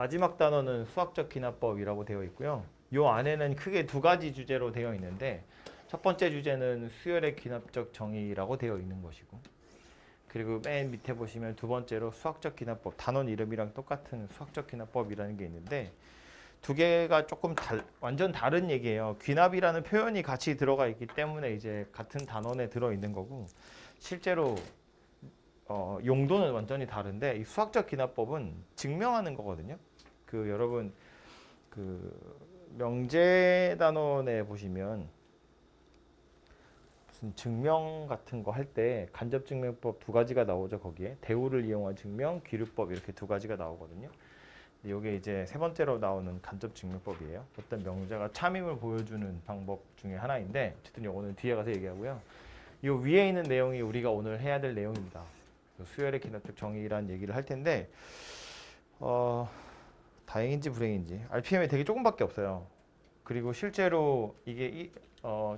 마지막 단어는 수학적 기납법이라고 되어 있고요. 요 안에는 크게 두 가지 주제로 되어 있는데 첫 번째 주제는 수열의 기납적 정의라고 되어 있는 것이고, 그리고 맨 밑에 보시면 두 번째로 수학적 기납법, 단원 이름이랑 똑같은 수학적 기납법이라는 게 있는데 두 개가 조금 완전 다른 얘기예요. 귀납이라는 표현이 같이 들어가 있기 때문에 이제 같은 단원에 들어 있는 거고, 실제로 용도는 완전히 다른데 이 수학적 기납법은 증명하는 거거든요. 여러분 명제 단원에 보시면 무슨 증명 같은 거 할 때 간접증명법 두 가지가 나오죠. 거기에 대우를 이용한 증명, 귀류법 이렇게 두 가지가 나오거든요. 이게 이제 세 번째로 나오는 간접증명법이에요. 어떤 명제가 참임을 보여주는 방법 중에 하나인데 어쨌든 이거는 뒤에 가서 얘기하고요. 이 위에 있는 내용이 우리가 오늘 해야 될 내용입니다. 수열의 기납적 정의라는 얘기를 할 텐데 다행인지 불행인지 RPM이 되게 조금밖에 없어요. 그리고 실제로 이게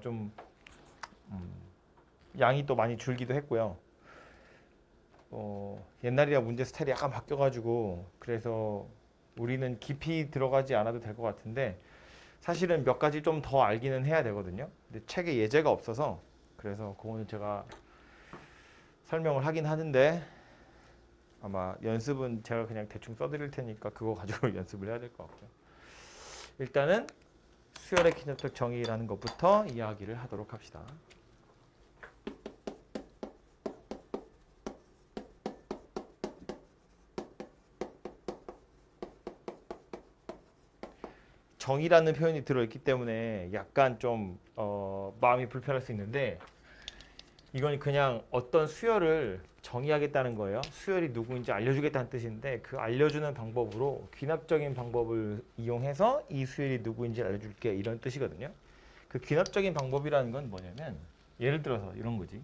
좀 양이 또 많이 줄기도 했고요. 옛날이라 문제 스타일이 약간 바뀌어가지고 그래서 우리는 깊이 들어가지 않아도 될 것 같은데 사실은 몇 가지 좀 더 알기는 해야 되거든요. 근데 책에 예제가 없어서 그래서 그거는 제가 설명을 하긴 하는데 아마 연습은 제가 그냥 대충 써드릴 테니까 그거 가지고 연습을 해야 될 것 같고요. 일단은 수열의 기납적 정의라는 것부터 이야기를 하도록 합시다. 정의라는 표현이 들어있기 때문에 약간 좀 마음이 불편할 수 있는데 이건 그냥 어떤 수열을 정의하겠다는 거예요. 수열이 누구인지 알려주겠다는 뜻인데 그 알려주는 방법으로 귀납적인 방법을 이용해서 이 수열이 누구인지 알려줄게 이런 뜻이거든요. 그 귀납적인 방법이라는 건 뭐냐면 예를 들어서 이런 거지.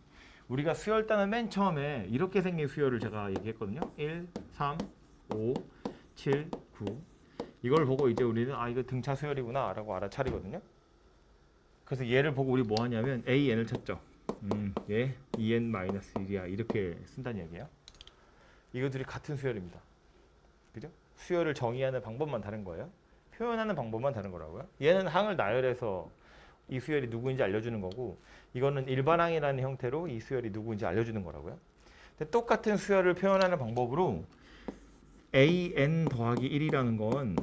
우리가 수열단은 맨 처음에 이렇게 생긴 수열을 제가 얘기했거든요. 1, 3, 5, 7, 9 이걸 보고 이제 우리는 이거 등차 수열이구나 라고 알아차리거든요. 그래서 얘를 보고 우리 뭐 하냐면 AN을 찾죠. 얘 EN-1이야 이렇게 쓴다는 얘기예요. 이것들이 같은 수열입니다. 그죠? 수열을 정의하는 방법만 다른 거예요. 표현하는 방법만 다른 거라고요. 얘는 항을 나열해서 이 수열이 누구인지 알려주는 거고 이거는 일반항이라는 형태로 이 수열이 누구인지 알려주는 거라고요. 근데 똑같은 수열을 표현하는 방법으로 AN 더하기 1이라는 건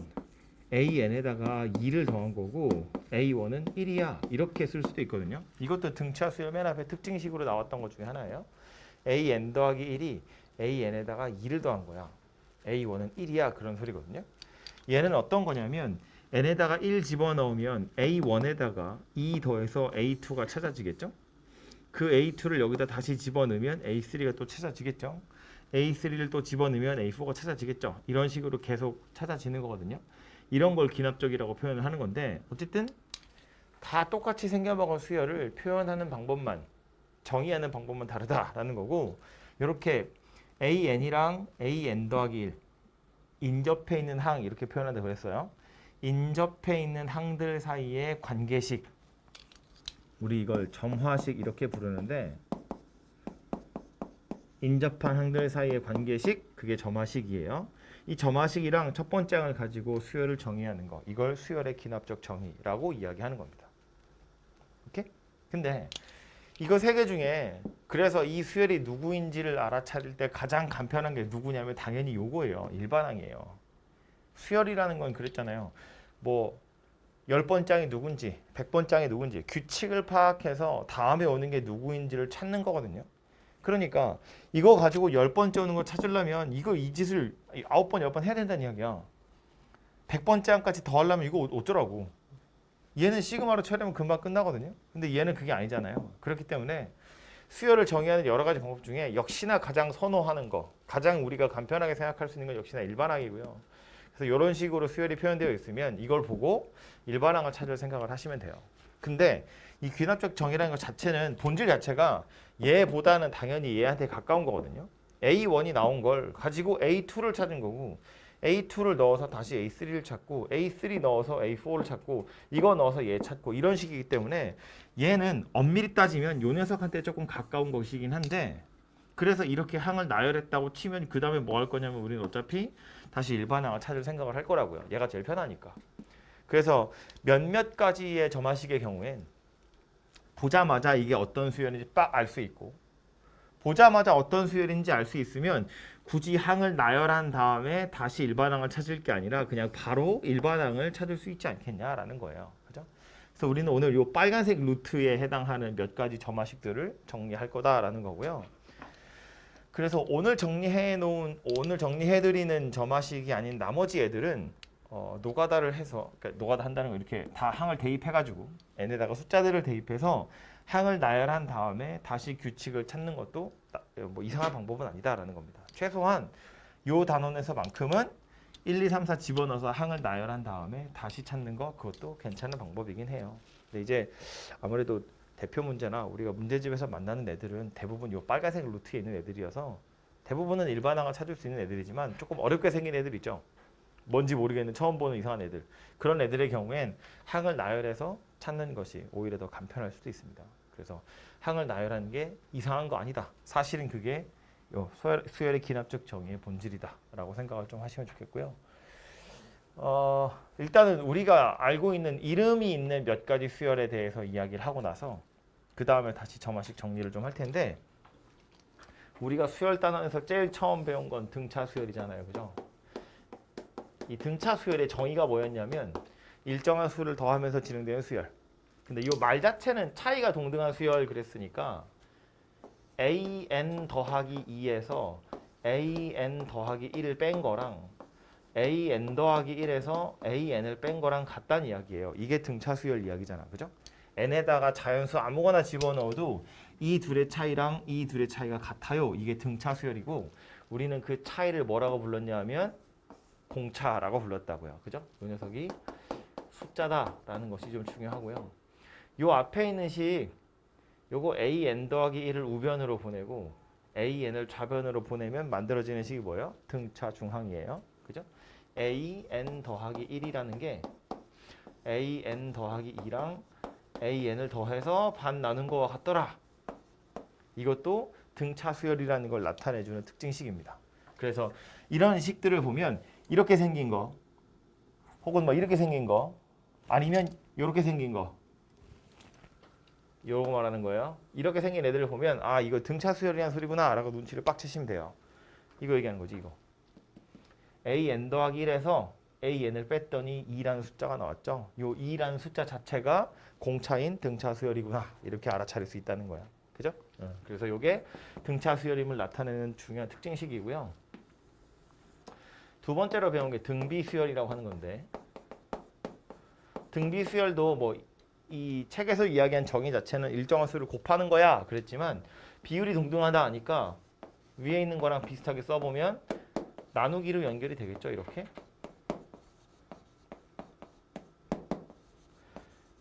AN에다가 2를 더한 거고 A1은 1이야 이렇게 쓸 수도 있거든요. 이것도 등차 수열 맨 앞에 특징식으로 나왔던 것 중에 하나예요. AN 더하기 1이 AN에다가 2를 더한 거야. A1은 1이야 그런 소리거든요. 얘는 어떤 거냐면 N에다가 1 집어넣으면 A1에다가 2 더해서 A2가 찾아지겠죠. 그 A2를 여기다 다시 집어넣으면 A3가 또 찾아지겠죠. A3를 또 집어넣으면 A4가 찾아지겠죠. 이런 식으로 계속 찾아지는 거거든요. 이런 걸 기납적이라고 표현을 하는 건데 어쨌든 다 똑같이 생겨먹은 수열을 표현하는 방법만 정의하는 방법만 다르다라는 거고 이렇게 AN이랑 AN 더하기 1 인접해 있는 항 이렇게 표현한다고 그랬어요. 인접해 있는 항들 사이의 관계식 우리 이걸 점화식 이렇게 부르는데 인접한 항들 사이의 관계식 그게 점화식이에요. 이 점화식이랑 첫 번째 항을 가지고 수열을 정의하는 거 이걸 수열의 기납적 정의라고 이야기하는 겁니다. 오케이? 근데 이거 세 개 중에 그래서 이 수열이 누구인지를 알아차릴 때 가장 간편한 게 누구냐면 당연히 요거예요. 일반항이에요. 수열이라는 건 그랬잖아요. 뭐 10번장이 누군지 100번장이 누군지 규칙을 파악해서 다음에 오는 게 누구인지를 찾는 거거든요. 그러니까 이거 가지고 10번째 오는 걸 찾으려면 이 짓을 9번, 10번 해야 된다는 이야기야. 100번째 항까지 더 하려면 이거 어쩌라고. 얘는 시그마로 처리하면 금방 끝나거든요. 근데 얘는 그게 아니잖아요. 그렇기 때문에 수열을 정의하는 여러 가지 방법 중에 역시나 가장 선호하는 거, 가장 우리가 간편하게 생각할 수 있는 건 역시나 일반항이고요. 그래서 이런 식으로 수열이 표현되어 있으면 이걸 보고 일반항을 찾을 생각을 하시면 돼요. 근데 이 귀납적 정의라는 것 자체는 본질 자체가 얘보다는 당연히 얘한테 가까운 거거든요. A1이 나온 걸 가지고 A2를 찾은 거고 A2를 넣어서 다시 A3를 찾고 A3 넣어서 A4를 찾고 이거 넣어서 얘 찾고 이런 식이기 때문에 얘는 엄밀히 따지면 요 녀석한테 조금 가까운 것이긴 한데 그래서 이렇게 항을 나열했다고 치면 그 다음에 뭐 할 거냐면 우리는 어차피 다시 일반항을 찾을 생각을 할 거라고요. 얘가 제일 편하니까. 그래서 몇몇 가지의 점화식의 경우엔 보자마자 이게 어떤 수열인지 빡 알 수 있고 보자마자 어떤 수열인지 알 수 있으면 굳이 항을 나열한 다음에 다시 일반항을 찾을 게 아니라 그냥 바로 일반항을 찾을 수 있지 않겠냐라는 거예요. 그죠? 그래서 우리는 오늘 이 빨간색 루트에 해당하는 몇 가지 점화식들을 정리할 거다라는 거고요. 그래서 오늘 정리해드리는 점화식이 아닌 나머지 애들은 노가다를 해서, 그러니까 노가다 한다는 건 이렇게 다 항을 대입해가지고 n에다가 숫자들을 대입해서 항을 나열한 다음에 다시 규칙을 찾는 것도 뭐 이상한 방법은 아니다라는 겁니다. 최소한 요 단원에서만큼은 1, 2, 3, 4 집어넣어서 항을 나열한 다음에 다시 찾는 거 그것도 괜찮은 방법이긴 해요. 근데 이제 아무래도 대표 문제나 우리가 문제집에서 만나는 애들은 대부분 요 빨간색 루트에 있는 애들이어서 대부분은 일반항을 찾을 수 있는 애들이지만 조금 어렵게 생긴 애들 있죠. 뭔지 모르겠는 처음 보는 이상한 애들. 그런 애들의 경우엔 항을 나열해서 찾는 것이 오히려 더 간편할 수도 있습니다. 그래서 항을 나열하는 게 이상한 거 아니다. 사실은 그게 요 수열의 기납적 정의의 본질이다라고 생각을 좀 하시면 좋겠고요. 일단은 우리가 알고 있는 이름이 있는 몇 가지 수열에 대해서 이야기를 하고 나서 그 다음에 다시 점화식 정리를 좀 할 텐데 우리가 수열 단원에서 제일 처음 배운 건 등차 수열이잖아요. 그죠? 이 등차 수열의 정의가 뭐였냐면 일정한 수를 더하면서 진행되는 수열. 근데 이 말 자체는 차이가 동등한 수열 그랬으니까 an 더하기 2에서 an 더하기 1을 뺀 거랑 an 더하기 1에서 an을 뺀 거랑 같다는 이야기예요. 이게 등차 수열 이야기잖아. 그죠? n에다가 자연수 아무거나 집어넣어도 이 둘의 차이랑 이 둘의 차이가 같아요. 이게 등차 수열이고 우리는 그 차이를 뭐라고 불렀냐면 공차라고 불렀다고요. 그죠? 이 녀석이 숫자다라는 것이 좀 중요하고요. 요 앞에 있는 식 요거 an 더하기 1을 우변으로 보내고 an을 좌변으로 보내면 만들어지는 식이 뭐예요? 등차 중항이에요. 그죠? an 더하기 1이라는 게 an 더하기 2랑 an을 더해서 반 나눈 거와 같더라. 이것도 등차 수열이라는 걸 나타내주는 특징식입니다. 그래서 이런 식들을 보면 이렇게 생긴 거 혹은 뭐 이렇게 생긴 거 아니면 이렇게 생긴 거 요거 말하는 거예요. 이렇게 생긴 애들을 보면 아 이거 등차 수열이란 소리구나 라고 눈치를 빡 채시면 돼요. 이거 얘기하는 거지 이거. an 더하기 1에서 an을 뺐더니 2라는 숫자가 나왔죠. 요 2라는 숫자 자체가 공차인 등차 수열이구나 이렇게 알아차릴 수 있다는 거야. 그죠? 그래서 요게 등차 수열임을 나타내는 중요한 특징식이고요. 두 번째로 배운 게 등비 수열이라고 하는 건데 등비 수열도 뭐 이 책에서 이야기한 정의 자체는 일정한 수를 곱하는 거야 그랬지만 비율이 동등하다 하니까 위에 있는 거랑 비슷하게 써보면 나누기로 연결이 되겠죠. 이렇게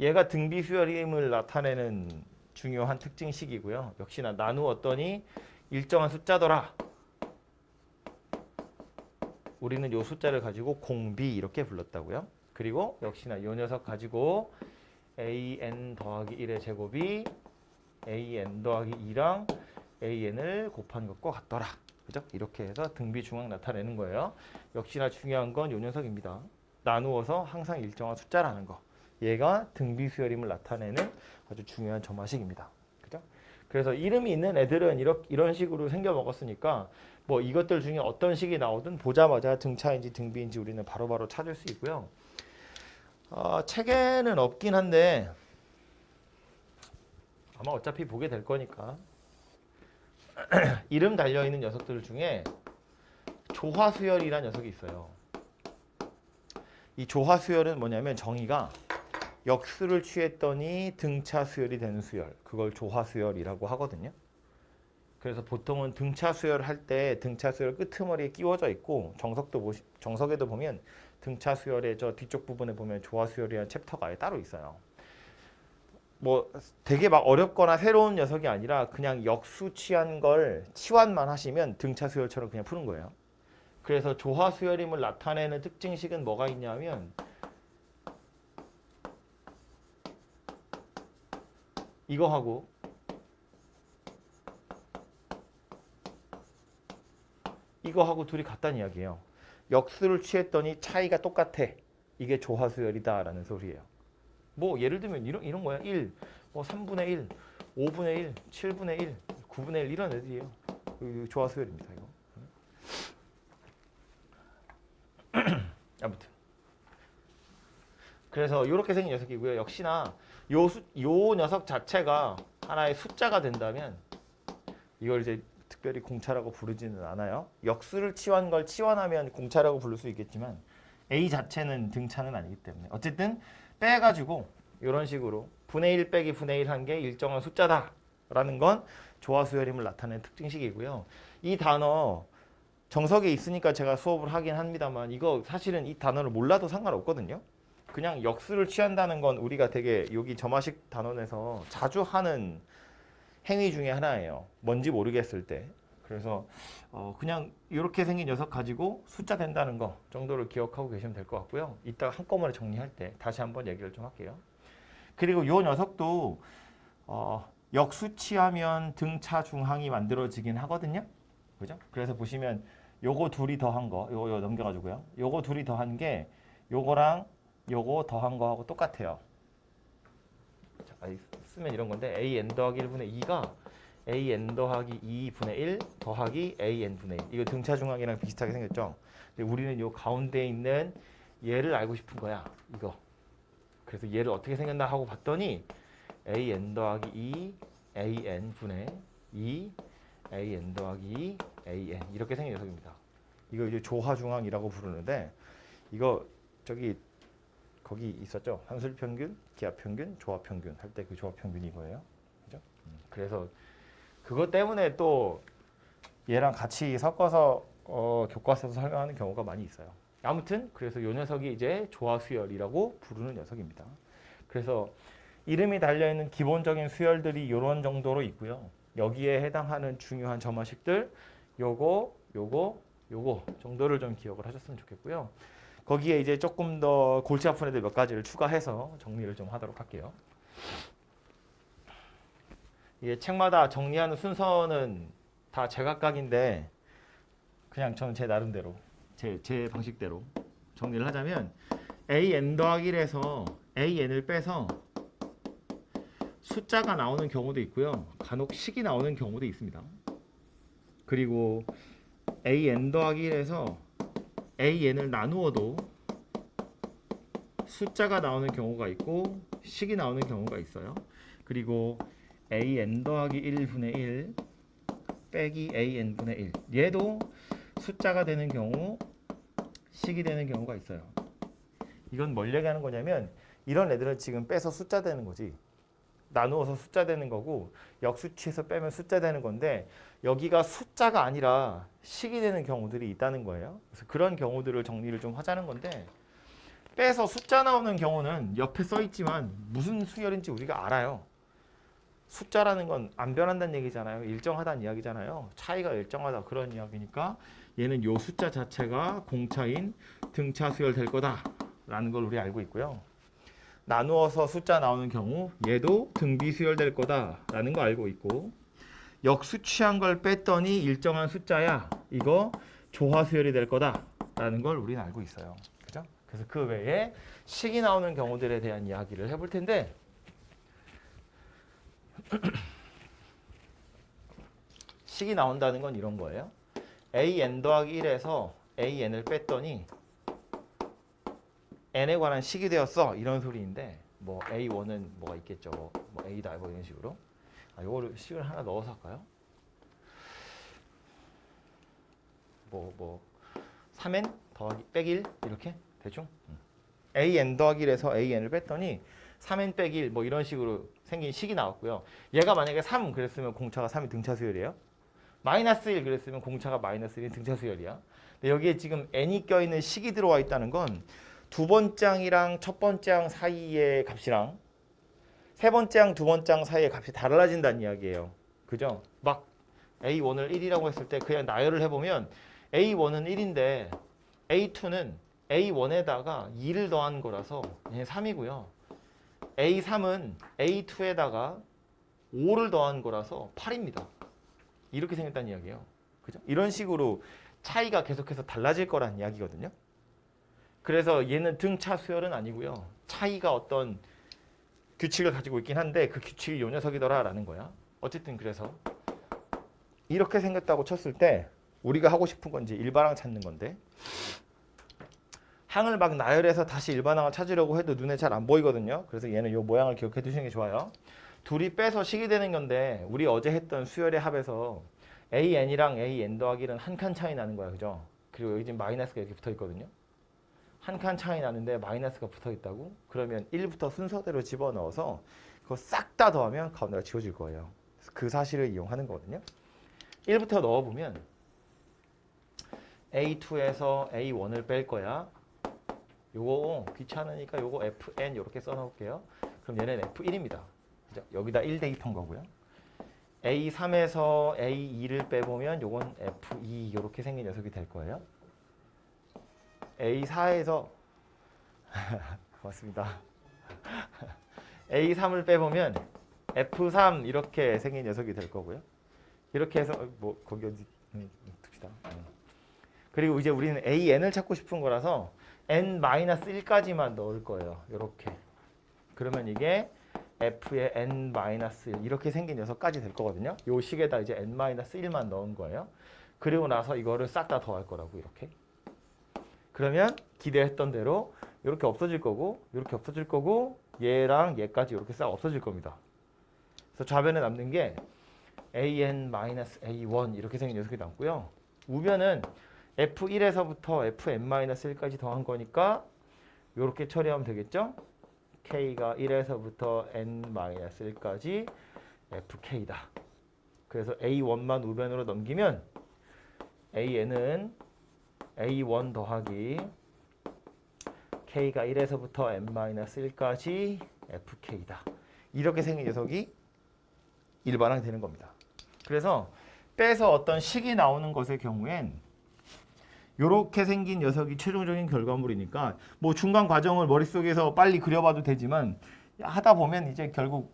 얘가 등비 수열임을 나타내는 중요한 특징식이고요. 역시나 나누었더니 일정한 숫자더라. 우리는 이 숫자를 가지고 공비 이렇게 불렀다고요. 그리고 역시나 이 녀석 가지고 an 더하기 1의 제곱이 an 더하기 2랑 an을 곱한 것과 같더라. 그죠? 이렇게 해서 등비 중항 나타내는 거예요. 역시나 중요한 건 이 녀석입니다. 나누어서 항상 일정한 숫자라는 거. 얘가 등비 수열임을 나타내는 아주 중요한 점화식입니다. 그죠? 그래서 이름이 있는 애들은 이런 식으로 생겨 먹었으니까 뭐 이것들 중에 어떤 식이 나오든 보자마자 등차인지 등비인지 우리는 바로바로 찾을 수 있고요. 책에는 없긴 한데 아마 어차피 보게 될 거니까 이름 달려있는 녀석들 중에 조화수열이라는 녀석이 있어요. 이 조화수열은 뭐냐면 정의가 역수를 취했더니 등차 수열이 되는 수열, 그걸 조화수열이라고 하거든요. 그래서 보통은 등차 수열 할 때 등차 수열 끄트머리에 끼워져 있고 정석에도 보면 등차 수열의 저 뒤쪽 부분에 보면 조화수열이라는 챕터가 아예 따로 있어요. 뭐 되게 막 어렵거나 새로운 녀석이 아니라 그냥 역수 취한 걸 치환만 하시면 등차 수열처럼 그냥 푸는 거예요. 그래서 조화 수열임을 나타내는 특징식은 뭐가 있냐면 이거하고 이거하고 둘이 같다는 이야기예요. 역수를 취했더니 차이가 똑같아. 이게 조화수열이다라는 소리예요. 뭐 예를 들면 이런 거야. 1, 뭐 3분의 1, 5분의 1, 7분의 1, 9분의 1 이런 애들이에요. 조화수열입니다. 이거. 아무튼 그래서 이렇게 생긴 녀석이고요. 역시나 요 녀석 자체가 하나의 숫자가 된다면 이걸 이제 특별히 공차라고 부르지는 않아요. 역수를 치환한 걸 치환하면 공차라고 부를 수 있겠지만 A 자체는 등차는 아니기 때문에 어쨌든 빼가지고 이런 식으로 분의 1 빼기 분의 1 한 게 일정한 숫자다라는 건 조화수열임을 나타내는 특징식이고요. 이 단어 정석에 있으니까 제가 수업을 하긴 합니다만 이거 사실은 이 단어를 몰라도 상관없거든요. 그냥 역수를 취한다는 건 우리가 되게 여기 점화식 단원에서 자주 하는 행위 중에 하나예요. 뭔지 모르겠을 때. 그래서 그냥 이렇게 생긴 녀석 가지고 숫자 된다는 거 정도를 기억하고 계시면 될 것 같고요. 이따가 한꺼번에 정리할 때 다시 한번 얘기를 좀 할게요. 그리고 이 녀석도 역수 취하면 등차 중항이 만들어지긴 하거든요. 그죠? 그래서 보시면 요거 둘이 더한 거, 요거 넘겨가지고요. 요거 둘이 더한 게 요거랑 요거 더한 거하고 똑같아요. 자, 쓰면 이런 건데 an 더하기 1분의 2가 an 더하기 2분의 1 더하기 an 분의 1. 이거 등차 중항이랑 비슷하게 생겼죠? 근데 우리는 요 가운데 있는 얘를 알고 싶은 거야. 이거. 그래서 얘를 어떻게 생겼나 하고 봤더니 an 더하기 2 an 분의 2 an 더하기 2 an 이렇게 생긴 녀석입니다. 이거 이제 조화중항이라고 부르는데 이거 저기 거기 있었죠. 산술평균, 기하평균, 조화평균 할 때 그 조화평균이 이거예요. 그죠? 그래서 그것 때문에 또 얘랑 같이 섞어서 교과서에서 설명하는 경우가 많이 있어요. 아무튼 그래서 이 녀석이 이제 조화수열이라고 부르는 녀석입니다. 그래서 이름이 달려있는 기본적인 수열들이 이런 정도로 있고요. 여기에 해당하는 중요한 점화식들 요거 정도를 좀 기억을 하셨으면 좋겠고요. 거기에 이제 조금 더 골치 아픈 애들 몇 가지를 추가해서 정리를 좀 하도록 할게요. 이게 책마다 정리하는 순서는 다 제각각인데 그냥 저는 제 나름대로 제 방식대로 정리를 하자면 an 더하기 1에서 an을 빼서 숫자가 나오는 경우도 있고요. 간혹 식이 나오는 경우도 있습니다. 그리고 an 더하기 1에서 an을 나누어도 숫자가 나오는 경우가 있고 식이 나오는 경우가 있어요. 그리고 an 더하기 1분의 1 빼기 an분의 1 얘도 숫자가 되는 경우 식이 되는 경우가 있어요. 이건 뭘 얘기하는 거냐면 이런 애들은 지금 빼서 숫자 되는 거지. 나누어서 숫자 되는 거고 역수치에서 빼면 숫자 되는 건데 여기가 숫자가 아니라 식이 되는 경우들이 있다는 거예요. 그래서 그런 경우들을 정리를 좀 하자는 건데 빼서 숫자 나오는 경우는 옆에 써 있지만 무슨 수열인지 우리가 알아요. 숫자라는 건 안 변한다는 얘기잖아요. 일정하다는 이야기잖아요. 차이가 일정하다 그런 이야기니까 얘는 요 숫자 자체가 공차인 등차 수열 될 거다라는 걸 우리 알고 있고요. 나누어서 숫자 나오는 경우 얘도 등비 수열될 거다라는 거 알고 있고 역수 취한 걸 뺐더니 일정한 숫자야 이거 조화 수열이 될 거다라는 걸 우리는 알고 있어요. 그죠? 그래서 그 외에 식이 나오는 경우들에 대한 이야기를 해볼 텐데 식이 나온다는 건 이런 거예요. an 더하기 1에서 an을 뺐더니 n에 관한 식이 되었어 이런 소리인데 뭐 a1은 뭐가 있겠죠. 뭐 a다 뭐 이런 식으로. 이거를 식을 하나 넣어서 할까요? 뭐 3n 더하기 빼기 1 이렇게 대충 an 더하기 1에서 an을 뺐더니 3n 빼기 1 뭐 이런 식으로 생긴 식이 나왔고요. 얘가 만약에 3 그랬으면 공차가 3이 등차 수열이에요. 마이너스 1 그랬으면 공차가 마이너스 1이 등차 수열이야. 근데 여기에 지금 n이 껴있는 식이 들어와 있다는 건 두 번째 항이랑 첫 번째 항 사이의 값이랑 세 번째 항, 두 번째 항 사이의 값이 달라진다는 이야기예요. 그죠? 막 A1을 1이라고 했을 때 그냥 나열을 해보면 A1은 1인데 A2는 A1에다가 2를 더한 거라서 3이고요. A3은 A2에다가 5를 더한 거라서 8입니다. 이렇게 생겼다는 이야기예요. 그죠? 이런 식으로 차이가 계속해서 달라질 거란 이야기거든요. 그래서 얘는 등차 수열은 아니고요. 차이가 어떤 규칙을 가지고 있긴 한데 그 규칙이 요 녀석이더라라는 거야. 어쨌든 그래서 이렇게 생겼다고 쳤을 때 우리가 하고 싶은 건 이제 일반항 찾는 건데 항을 막 나열해서 다시 일반항을 찾으려고 해도 눈에 잘 안 보이거든요. 그래서 얘는 요 모양을 기억해 두시는 게 좋아요. 둘이 빼서 식이 되는 건데 우리 어제 했던 수열의 합에서 AN이랑 AN 더하기 1은 한 칸 차이 나는 거야. 그죠? 그리고 여기 지금 마이너스가 이렇게 붙어 있거든요. 한 칸 차이 나는데 마이너스가 붙어 있다고? 그러면 1부터 순서대로 집어넣어서 그거 싹 다 더하면 가운데가 지워질 거예요. 그래서 그 사실을 이용하는 거거든요. 1부터 넣어보면 A2에서 A1을 뺄 거야. 요거 귀찮으니까 요거 FN 이렇게 써놓을게요. 그럼 얘는 F1입니다. 그죠? 여기다 1 대입한 거고요. A3에서 A2를 빼보면 요건 F2 이렇게 생긴 녀석이 될 거예요. A4에서 고맙습니다. A3을 빼보면 F3 이렇게 생긴 녀석이 될 거고요. 이렇게 해서 뭐 거기 어디 둡시다. 그리고 이제 우리는 AN을 찾고 싶은 거라서 N-1까지만 넣을 거예요. 이렇게. 그러면 이게 F의 N-1 이렇게 생긴 녀석까지 될 거거든요. 요 식에다 이제 N-1만 넣은 거예요. 그리고 나서 이거를 싹 다 더할 거라고 이렇게. 그러면 기대했던 대로 이렇게 없어질 거고 이렇게 없어질 거고 얘랑 얘까지 이렇게 싹 없어질 겁니다. 그래서 좌변에 남는 게 AN-A1 이렇게 생긴 녀석이 남고요. 우변은 F1에서부터 Fn-1까지 더한 거니까 이렇게 처리하면 되겠죠? K가 1에서부터 N-1까지 FK다. 그래서 A1만 우변으로 넘기면 AN은 A1 더하기 K가 1에서부터 N-1까지 FK다. 이렇게 생긴 녀석이 일반항이 되는 겁니다. 그래서 빼서 어떤 식이 나오는 것의 경우엔 이렇게 생긴 녀석이 최종적인 결과물이니까 뭐 중간 과정을 머릿속에서 빨리 그려봐도 되지만 하다 보면 이제 결국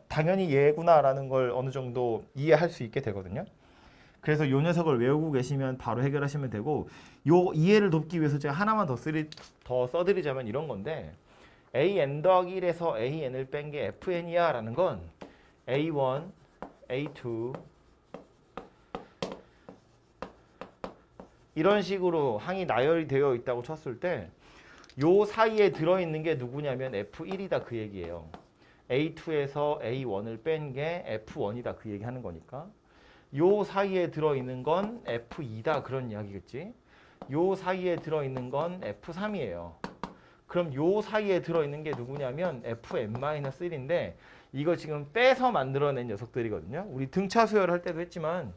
당연히 얘구나라는 걸 어느 정도 이해할 수 있게 되거든요. 그래서 이 녀석을 외우고 계시면 바로 해결하시면 되고 요 이해를 돕기 위해서 제가 하나만 더 써드리자면 이런 건데 AN 더하기 1에서 AN을 뺀 게 FN이야 라는 건 A1, A2 이런 식으로 항이 나열이 되어 있다고 쳤을 때 요 사이에 들어있는 게 누구냐면 F1이다 그 얘기예요. A2에서 A1을 뺀 게 F1이다 그 얘기 하는 거니까 요 사이에 들어있는 건 F2다 그런 이야기겠지. 요 사이에 들어있는 건 F3이에요. 그럼 요 사이에 들어있는 게 누구냐면 Fn-1인데 이거 지금 빼서 만들어낸 녀석들이거든요. 우리 등차 수열할 때도 했지만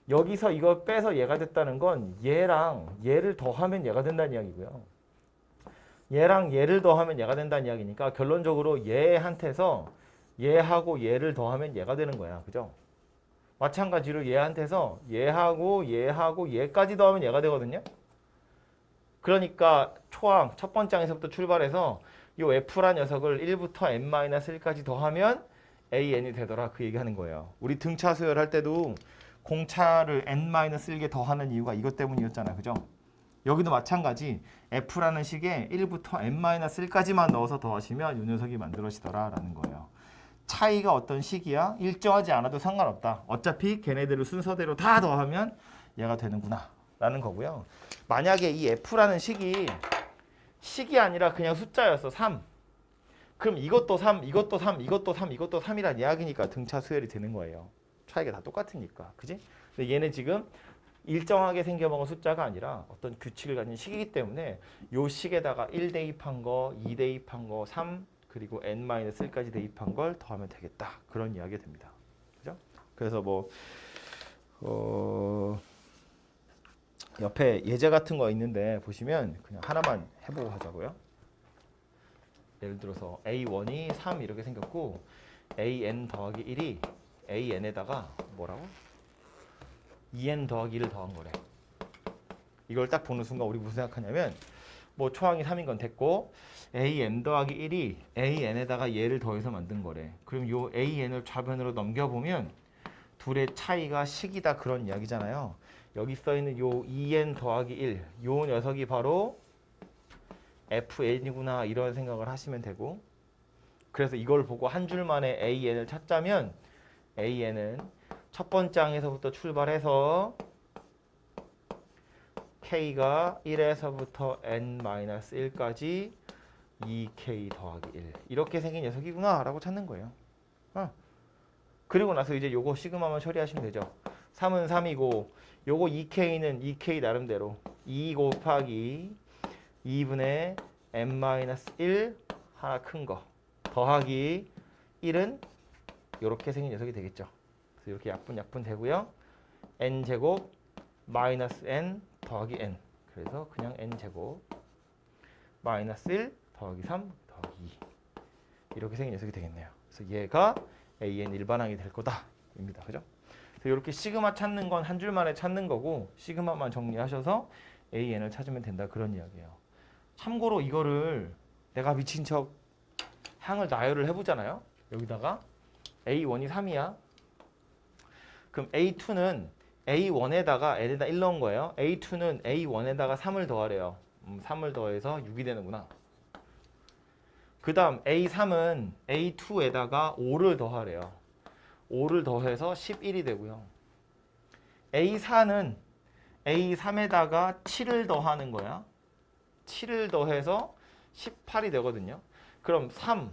여기서 이거 빼서 얘가 됐다는 건 얘랑 얘를 더하면 얘가 된다는 이야기고요. 얘랑 얘를 더하면 얘가 된다는 이야기니까 결론적으로 얘한테서 얘하고 얘를 더하면 얘가 되는 거야. 그죠? 마찬가지로 얘한테서 얘하고 얘하고 얘까지 더하면 얘가 되거든요. 그러니까 초항 첫 번째 항에서부터 출발해서 이 F란 녀석을 1부터 N-1까지 더하면 AN이 되더라 그 얘기하는 거예요. 우리 등차 수열할 때도 공차를 N-1개 더하는 이유가 이것 때문이었잖아요. 그죠? 여기도 마찬가지 F라는 식에 1부터 N-1까지만 넣어서 더하시면 이 녀석이 만들어지더라 라는 거예요. 차이가 어떤 식이야? 일정하지 않아도 상관없다. 어차피 걔네들을 순서대로 다 더하면 얘가 되는구나 라는 거고요. 만약에 이 F라는 식이 아니라 그냥 숫자였어. 3. 그럼 이것도 3, 이것도 3, 이것도 3, 이것도 3이란 이야기니까 등차 수열이 되는 거예요. 차이가 다 똑같으니까. 그지? 근데 얘는 지금 일정하게 생겨먹은 숫자가 아니라 어떤 규칙을 가진 식이기 때문에 요 식에다가 1 대입한 거, 2 대입한 거, 3 그리고 N-1까지 대입한 걸 더하면 되겠다. 그런 이야기가 됩니다. 그죠? 그래서 뭐 옆에 예제 같은 거 있는데 보시면 그냥 하나만 해보고 하자고요. 예를 들어서 A1이 3 이렇게 생겼고 AN 더하기 1이 AN에다가 뭐라고? 2N 더하기 1을 더한 거래. 이걸 딱 보는 순간 우리 무슨 생각하냐면 뭐 초항이 3인 건 됐고 AN 더하기 1이 AN에다가 얘를 더해서 만든 거래. 그럼 요 AN을 좌변으로 넘겨보면 둘의 차이가 식이다 그런 이야기잖아요. 여기 써있는 요 2n 더하기 1, 요 녀석이 바로 fn이구나 이런 생각을 하시면 되고, 그래서 이걸 보고 한 줄 만에 an을 찾자면 an은 첫 번째 항에서부터 출발해서 k가 1에서부터 n-1까지 2k 더하기 1 이렇게 생긴 녀석이구나 라고 찾는 거예요. 그리고 나서 이제 요거 시그마만 처리하시면 되죠. 3은 3이고 요거 2k는 2k 나름대로 2 곱하기 2분의 n-1 하나 큰 거 더하기 1은 이렇게 생긴 녀석이 되겠죠. 그래서 이렇게 약분 되고요. n제곱 마이너스 n 더하기 n, 그래서 그냥 n제곱 마이너스 1 더하기 3 더하기 2 이렇게 생긴 녀석이 되겠네요. 그래서 얘가 an 일반항이 될 거다 입니다. 그죠? 그래서 이렇게 시그마 찾는 건 한 줄 만에 찾는 거고, 시그마만 정리하셔서 an을 찾으면 된다 그런 이야기예요. 참고로 이거를 내가 미친 척 항을 나열을 해보잖아요. 여기다가 A1이 3이야. 그럼 A2는 A1에다가 n에다 1 넣은 거예요. A2는 A1에다가 3을 더하래요. 3을 더해서 6이 되는구나. 그 다음 A3은 A2에다가 5를 더하래요. 5를 더해서 11이 되고요. A4는 A3에다가 7을 더하는 거야. 7을 더해서 18이 되거든요. 그럼 3,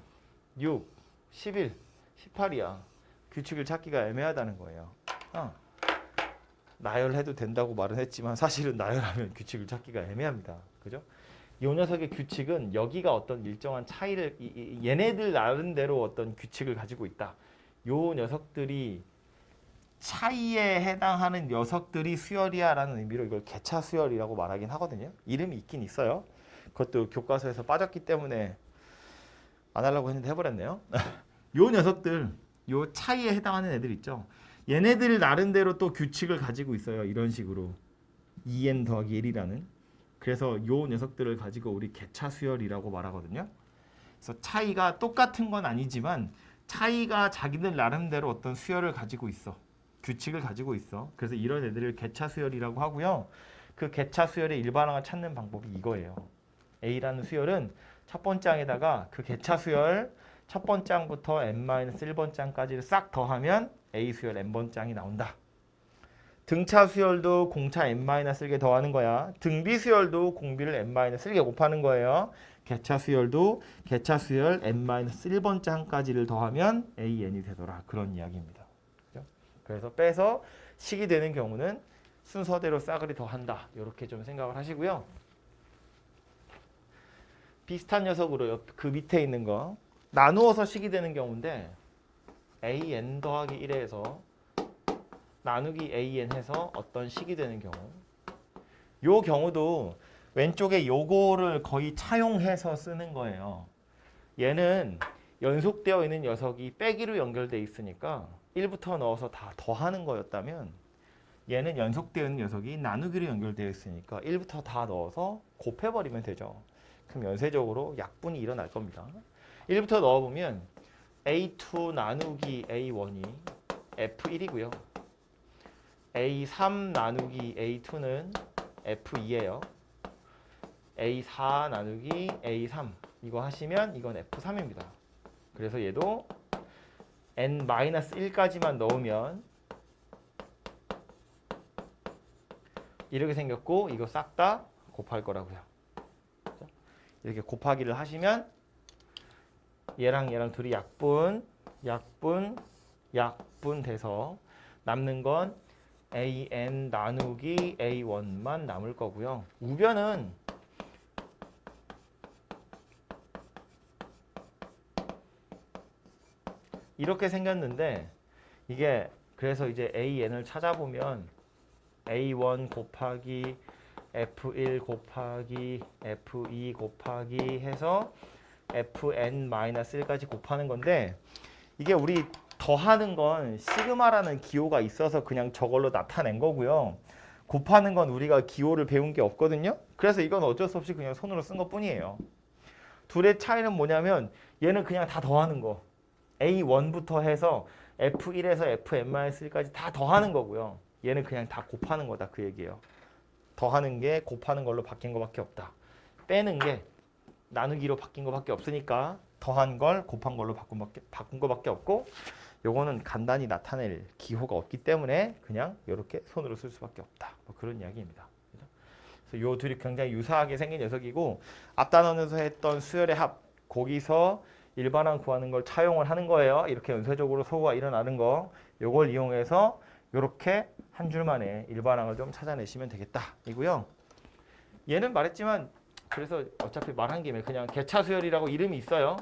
6, 11, 18이야. 규칙을 찾기가 애매하다는 거예요. 나열해도 된다고 말은 했지만 사실은 나열하면 규칙을 찾기가 애매합니다. 그죠? 이 녀석의 규칙은 여기가 어떤 일정한 차이를 얘네들 나름대로 어떤 규칙을 가지고 있다. 요 녀석들이 차이에 해당하는 녀석들이 수열이야라는 의미로 이걸 개차 수열이라고 말하긴 하거든요. 이름이 있긴 있어요. 그것도 교과서에서 빠졌기 때문에 안 하려고 했는데 해버렸네요. 요 녀석들, 요 차이에 해당하는 애들 있죠. 얘네들 나름대로 또 규칙을 가지고 있어요. 이런 식으로 2n 더하기 1이라는. 그래서 요 녀석들을 가지고 우리 개차 수열이라고 말하거든요. 그래서 차이가 똑같은 건 아니지만 차이가 자기들 나름대로 어떤 수열을 가지고 있어. 규칙을 가지고 있어. 그래서 이런 애들을 개차 수열이라고 하고요. 그 개차 수열의 일반항을 찾는 방법이 이거예요. A라는 수열은 첫 번째 항에다가 그 개차 수열 첫 번째 항부터 n-1번째 항까지를 싹 더하면 A 수열 n번째 항이 나온다. 등차 수열도 공차 n-1개 더하는 거야. 등비 수열도 공비를 n-1개 곱하는 거예요. 개차 수열도 개차 수열 n-1번째 항까지를 더하면 an이 되더라. 그런 이야기입니다. 그렇죠? 그래서 빼서 식이 되는 경우는 순서대로 싸그리 더한다. 이렇게 좀 생각을 하시고요. 비슷한 녀석으로 그 밑에 있는 거 나누어서 식이 되는 경우인데 an 더하기 1에서 나누기 an 해서 어떤 식이 되는 경우, 요 경우도 왼쪽에 요거를 거의 차용해서 쓰는 거예요. 얘는 연속되어 있는 녀석이 빼기로 연결되어 있으니까 1부터 넣어서 다 더하는 거였다면, 얘는 연속되어 있는 녀석이 나누기로 연결되어 있으니까 1부터 다 넣어서 곱해버리면 되죠. 그럼 연쇄적으로 약분이 일어날 겁니다. 1부터 넣어보면 A2 나누기 A1이 F1이고요. A3 나누기 A2는 F2예요. A4 나누기 A3 이거 하시면 이건 F3입니다. 그래서 얘도 n-1까지만 넣으면 이렇게 생겼고, 이거 싹 다 곱할 거라고요. 이렇게 곱하기를 하시면 얘랑 얘랑 둘이 약분 돼서 남는 건 an 나누기 a1만 남을 거고요. 우변은 이렇게 생겼는데, 이게 그래서 이제 an을 찾아보면 a1 곱하기 f1 곱하기 f2 곱하기 해서 fn-1까지 곱하는 건데, 이게 우리 더하는 건 시그마라는 기호가 있어서 그냥 저걸로 나타낸 거고요. 곱하는 건 우리가 기호를 배운 게 없거든요. 그래서 이건 어쩔 수 없이 그냥 손으로 쓴 것뿐이에요. 둘의 차이는 뭐냐면 얘는 그냥 다 더하는 거. A1부터 해서 F1에서 Fn-1까지 다 더하는 거고요. 얘는 그냥 다 곱하는 거다 그 얘기예요. 더하는 게 곱하는 걸로 바뀐 거밖에 없다. 빼는 게 나누기로 바뀐 거밖에 없으니까 더한 걸 곱한 걸로 바꾼 거밖에 없고 요거는 간단히 나타낼 기호가 없기 때문에 그냥 이렇게 손으로 쓸 수밖에 없다. 뭐 그런 이야기입니다. 그래서 요 둘이 굉장히 유사하게 생긴 녀석이고 앞 단원에서 했던 수열의 합 거기서 일반항 구하는 걸 차용을 하는 거예요. 이렇게 연쇄적으로 소구가 일어나는 거 요걸 이용해서 이렇게 한 줄만에 일반항을 좀 찾아내시면 되겠다 이고요. 얘는 말했지만 그래서 어차피 말한 김에 그냥 개차수열이라고 이름이 있어요.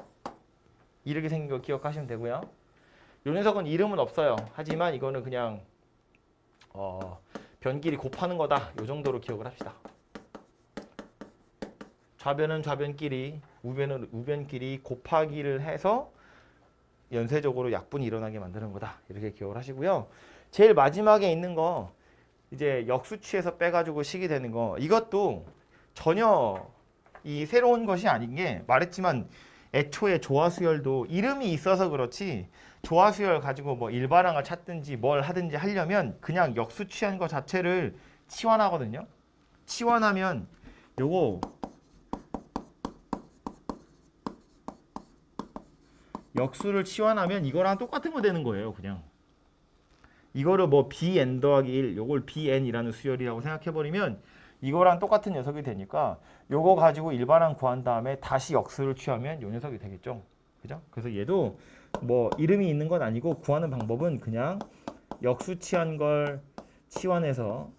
이렇게 생긴 거 기억하시면 되고요. 요 녀석은 이름은 없어요. 하지만 이거는 그냥 변끼리 곱하는 거다. 요 정도로 기억을 합시다. 좌변은 좌변끼리, 우변은 우변끼리 곱하기를 해서 연쇄적으로 약분이 일어나게 만드는 거다. 이렇게 기억을 하시고요. 제일 마지막에 있는 거 이제 역수치에서 빼가지고 식이 되는 거 이것도 전혀 이 새로운 것이 아닌 게 말했지만 애초에 조화수열도 이름이 있어서 그렇지 조화수열 가지고 뭐 일반항을 찾든지 뭘 하든지 하려면 그냥 역수치한 거 자체를 치환하거든요. 치환하면 요거 역수를 치환하면 이거랑 똑같은 거 되는 거예요. 그냥 이거를 뭐 bn 더하기 1 요걸 bn이라는 수열이라고 생각해버리면 이거랑 똑같은 녀석이 되니까 요거 가지고 일반항 구한 다음에 다시 역수를 취하면 요 녀석이 되겠죠. 그죠? 그래서 얘도 뭐 이름이 있는 건 아니고 구하는 방법은 그냥 역수 취한 걸 치환해서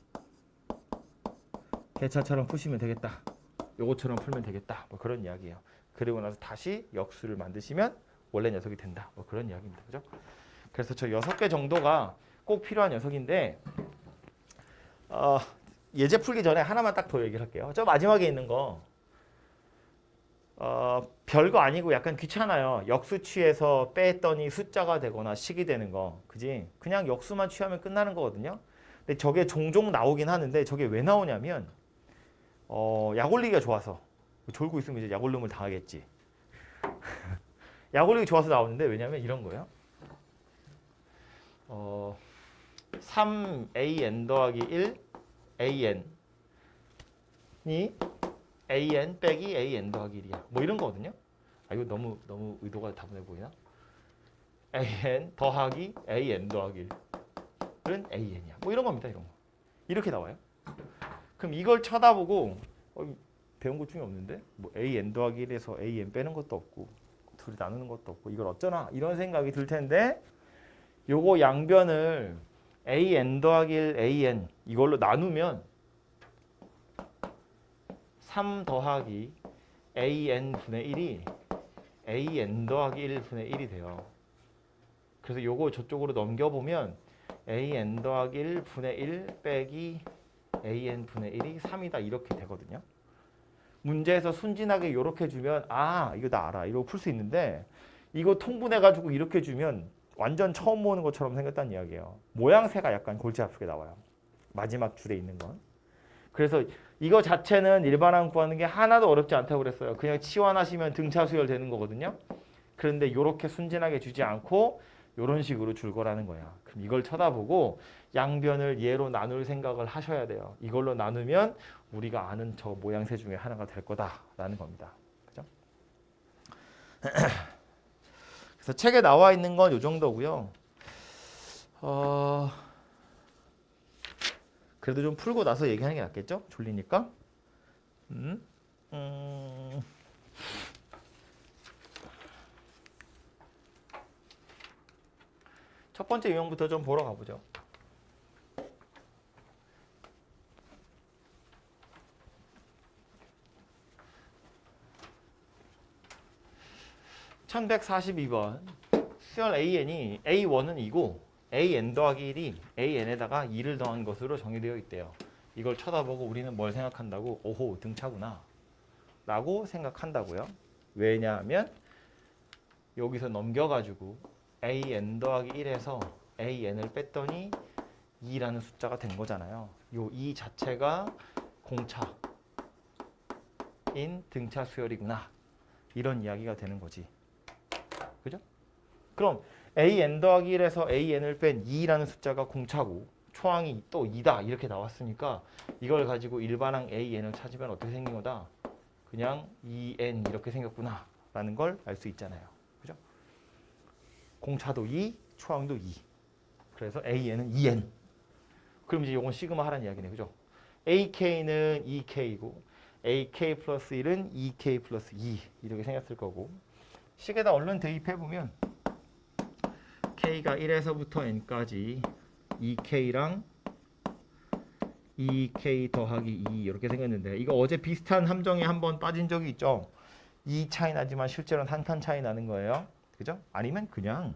개차처럼 푸시면 되겠다. 요거처럼 풀면 되겠다. 뭐 그런 이야기예요. 그리고 나서 다시 역수를 만드시면 원래 녀석이 된다. 뭐 그런 이야기입니다. 그죠? 그래서 저 6개 정도가 꼭 필요한 녀석인데 예제 풀기 전에 하나만 딱 더 얘기를 할게요. 저 마지막에 있는 거 별거 아니고 약간 귀찮아요. 역수 취해서 뺐더니 숫자가 되거나 식이 되는 거. 그지? 그냥 역수만 취하면 끝나는 거거든요. 근데 저게 종종 나오긴 하는데 저게 왜 나오냐면 약 올리기가 좋아서 졸고 있으면 이제 약 올림을 당하겠지. 약 올리기 좋아서 나오는데 왜냐면 이런 거예요. 3an 더하기 1 an이 an 빼기 an 더하기 1이야. 뭐 이런 거거든요. 아 이거 너무 의도가 다분해 보이나? an 더하기 an 더하기 1은 an이야. 뭐 이런 겁니다. 이런 거. 이렇게 나와요. 그럼 이걸 쳐다보고 배운 것 중에 없는데 뭐 an 더하기 1에서 an 빼는 것도 없고 둘이 나누는 것도 없고 이걸 어쩌나 이런 생각이 들 텐데 요거 양변을 an 더하기 1 an 이걸로 나누면 3 더하기 an 분의 1이 an 더하기 1 분의 1이 돼요. 그래서 요거 저쪽으로 넘겨보면 an 더하기 1 분의 1 빼기 an 분의 1이 3이다 이렇게 되거든요. 문제에서 순진하게 이렇게 주면 아 이거 나 알아 이러고 풀 수 있는데 이거 통분해가지고 이렇게 주면 완전 처음 보는 것처럼 생겼다는 이야기예요. 모양새가 약간 골치 아프게 나와요. 마지막 줄에 있는 건. 그래서 이거 자체는 일반항 구하는 게 하나도 어렵지 않다고 그랬어요. 그냥 치환하시면 등차 수열 되는 거거든요. 그런데 이렇게 순진하게 주지 않고 이런 식으로 줄 거라는 거야. 그럼 이걸 쳐다보고 양변을 얘로 나눌 생각을 하셔야 돼요. 이걸로 나누면 우리가 아는 저 모양새 중에 하나가 될 거다라는 겁니다. 그죠? 그래서 책에 나와 있는 건 이 정도고요. 그래도 좀 풀고 나서 얘기하는 게 낫겠죠? 졸리니까. 첫 번째 유형부터 좀 보러 가보죠. (1142번) 수열 AN이 A1은 2고 AN 더하기 1이 AN에다가 2를 더한 것으로 정의되어 있대요. 이걸 쳐다보고 우리는 뭘 생각한다고? 오호 등차구나 라고 생각한다고요. 왜냐하면 여기서 넘겨가지고 AN 더하기 1에서 AN을 뺐더니 2라는 숫자가 된 거잖아요. 요 2 자체가 공차인 등차 수열이구나. 이런 이야기가 되는 거지. 그죠? 그럼 AN 더하기 1에서 AN을 뺀 2라는 숫자가 공차고 초항이 또 2다 이렇게 나왔으니까 이걸 가지고 일반항 AN을 찾으면 어떻게 생긴 거다? 그냥 2N 이렇게 생겼구나 라는 걸 알 수 있잖아요. 그죠? 공차도 2, 초항도 2. 그래서 AN은 2N. 그럼 이제 이건 시그마 하라는 이야기네. 그죠? AK는 2K고 AK 플러스 1은 2K 플러스 2 이렇게 생겼을 거고 식에다 얼른 대입해보면 K가 1에서부터 N까지 2K랑 2K 더하기 2 이렇게 생겼는데 이거 어제 비슷한 함정에 한번 빠진 적이 있죠. 2 차이 나지만 실제로는 한 칸 차이 나는 거예요. 그죠? 아니면 그냥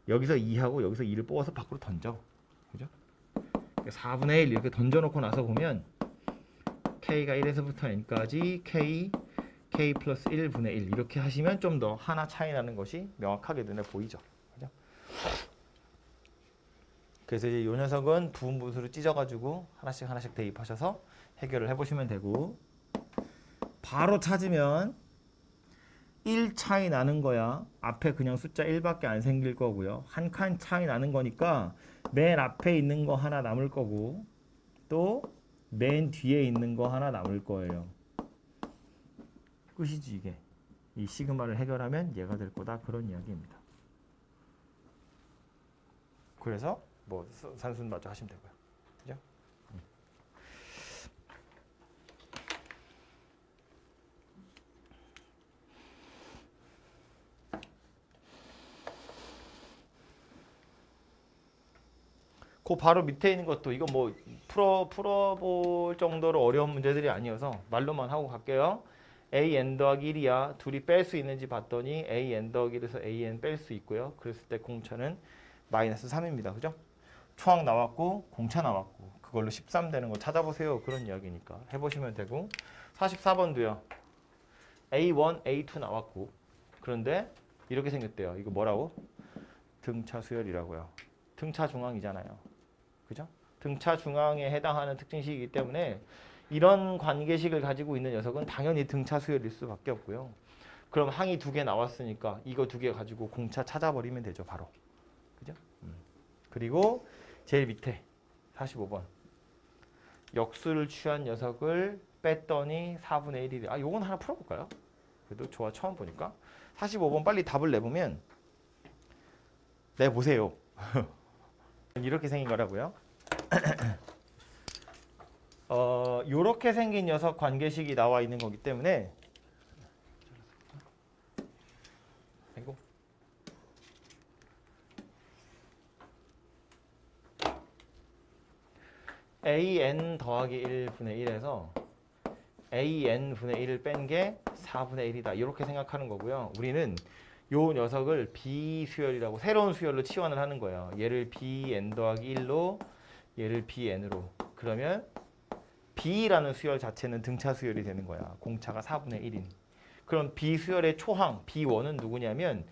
여기서 2하고 여기서 2를 뽑아서 밖으로 던져. 그죠? 4분의 1 이렇게 던져놓고 나서 보면 K가 1에서부터 N까지 K 플러스 1분의 1 이렇게 하시면 좀 더 하나 차이 나는 것이 명확하게 눈에 보이죠. 그죠? 그래서 이제 이 녀석은 부분분수로 찢어가지고 하나씩 대입하셔서 해결을 해보시면 되고 바로 찾으면 1 차이 나는 거야. 앞에 그냥 숫자 1밖에 안 생길 거고요. 한 칸 차이 나는 거니까 맨 앞에 있는 거 하나 남을 거고 또 맨 뒤에 있는 거 하나 남을 거예요. 끝이지 이게. 이 시그마를 해결하면 얘가 될 거다. 그런 이야기입니다. 그래서 뭐 산수는 마저 하시면 되고요. 그죠? 그 바로 밑에 있는 것도 이거 뭐 풀어볼 정도로 어려운 문제들이 아니어서 말로만 하고 갈게요. AN 더하기 1이야. 둘이 뺄 수 있는지 봤더니 AN 더하기 1에서 AN 뺄 수 있고요. 그랬을 때 공차는 마이너스 3입니다. 그죠? 초항 나왔고 공차 나왔고 그걸로 13 되는 거 찾아보세요. 그런 이야기니까 해보시면 되고 44번도요. A1, A2 나왔고 그런데 이렇게 생겼대요. 이거 뭐라고? 등차 수열이라고요. 등차 중앙이잖아요. 그죠? 등차 중앙에 해당하는 특징식이기 때문에 이런 관계식을 가지고 있는 녀석은 당연히 등차 수열일 수밖에 없고요. 그럼 항이 2개 나왔으니까 이거 2개 가지고 공차 찾아버리면 되죠. 바로. 그죠? 그리고 제일 밑에 45번 역수를 취한 녀석을 뺐더니 4분의 1이래. 아, 요건 하나 풀어볼까요? 그래도 좋아. 처음 보니까 45번 빨리 답을 내보면 내보세요. 이렇게 생긴 거라고요. 요렇게 생긴 녀석 관계식이 나와 있는 거기 때문에 아이고. AN 더하기 1분의 1에서 AN분의 1을 뺀 게 4분의 1이다. 이렇게 생각하는 거고요. 우리는 요 녀석을 B수열이라고 새로운 수열로 치환을 하는 거예요. 얘를 BN 더하기 1로 얘를 BN으로. 그러면 B라는 수열 자체는 등차 수열이 되는 거야. 공차가 4분의 1인. 그럼 B수열의 초항 B1은 누구냐면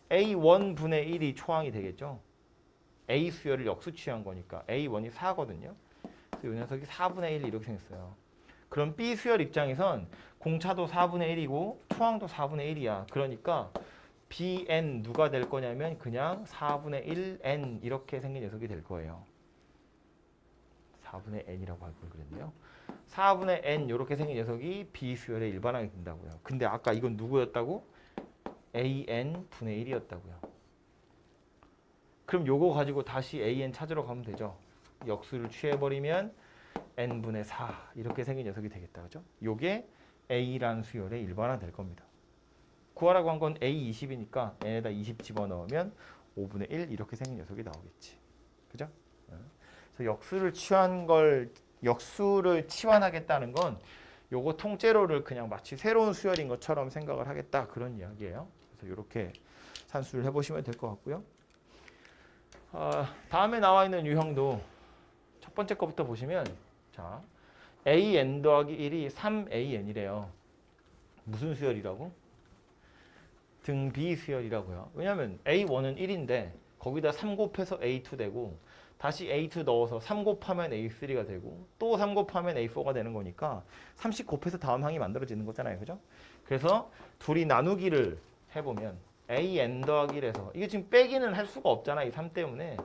A1분의 1이 초항이 되겠죠. A 수열을 역수 취한 거니까 A1이 4거든요. 그래서 이 녀석이 4분의 1 이렇게 생겼어요. 그럼 B 수열 입장에선 공차도 4분의 1이고 초항도 4분의 1이야. 그러니까 BN 누가 될 거냐면 그냥 4분의 1N 이렇게 생긴 녀석이 될 거예요. 4분의 N이라고 할 걸 그랬네요. 4분의 N 이렇게 생긴 녀석이 B 수열의 일반항이 된다고요. 근데 아까 이건 누구였다고? AN분의 1이었다고요. 그럼 요거 가지고 다시 AN 찾으러 가면 되죠. 역수를 취해버리면 N분의 4 이렇게 생긴 녀석이 되겠다. 그죠? 요게 A라는 수열의 일반항 될 겁니다. 구하라고 한 건 A20이니까 N에다 20 집어넣으면 5분의 1 이렇게 생긴 녀석이 나오겠지. 그죠? 그래서 역수를 치환하겠다는 건 요거 통째로를 그냥 마치 새로운 수열인 것처럼 생각을 하겠다. 그런 이야기예요. 그래서 이렇게 산수를 해보시면 될 것 같고요. 다음에 나와 있는 유형도 첫 번째 거부터 보시면 자 AN 더하기 1이 3AN이래요. 무슨 수열이라고? 등 B 수열이라고요. 왜냐하면 A1은 1인데 거기다 3 곱해서 A2 되고 다시 A2 넣어서 3 곱하면 A3가 되고 또 3 곱하면 A4가 되는 거니까 30 곱해서 다음 항이 만들어지는 거잖아요. 그죠? 그래서 둘이 나누기를 해보면 AN 더하기 1에서 이게 지금 빼기는 할 수가 없잖아. 이 3 때문에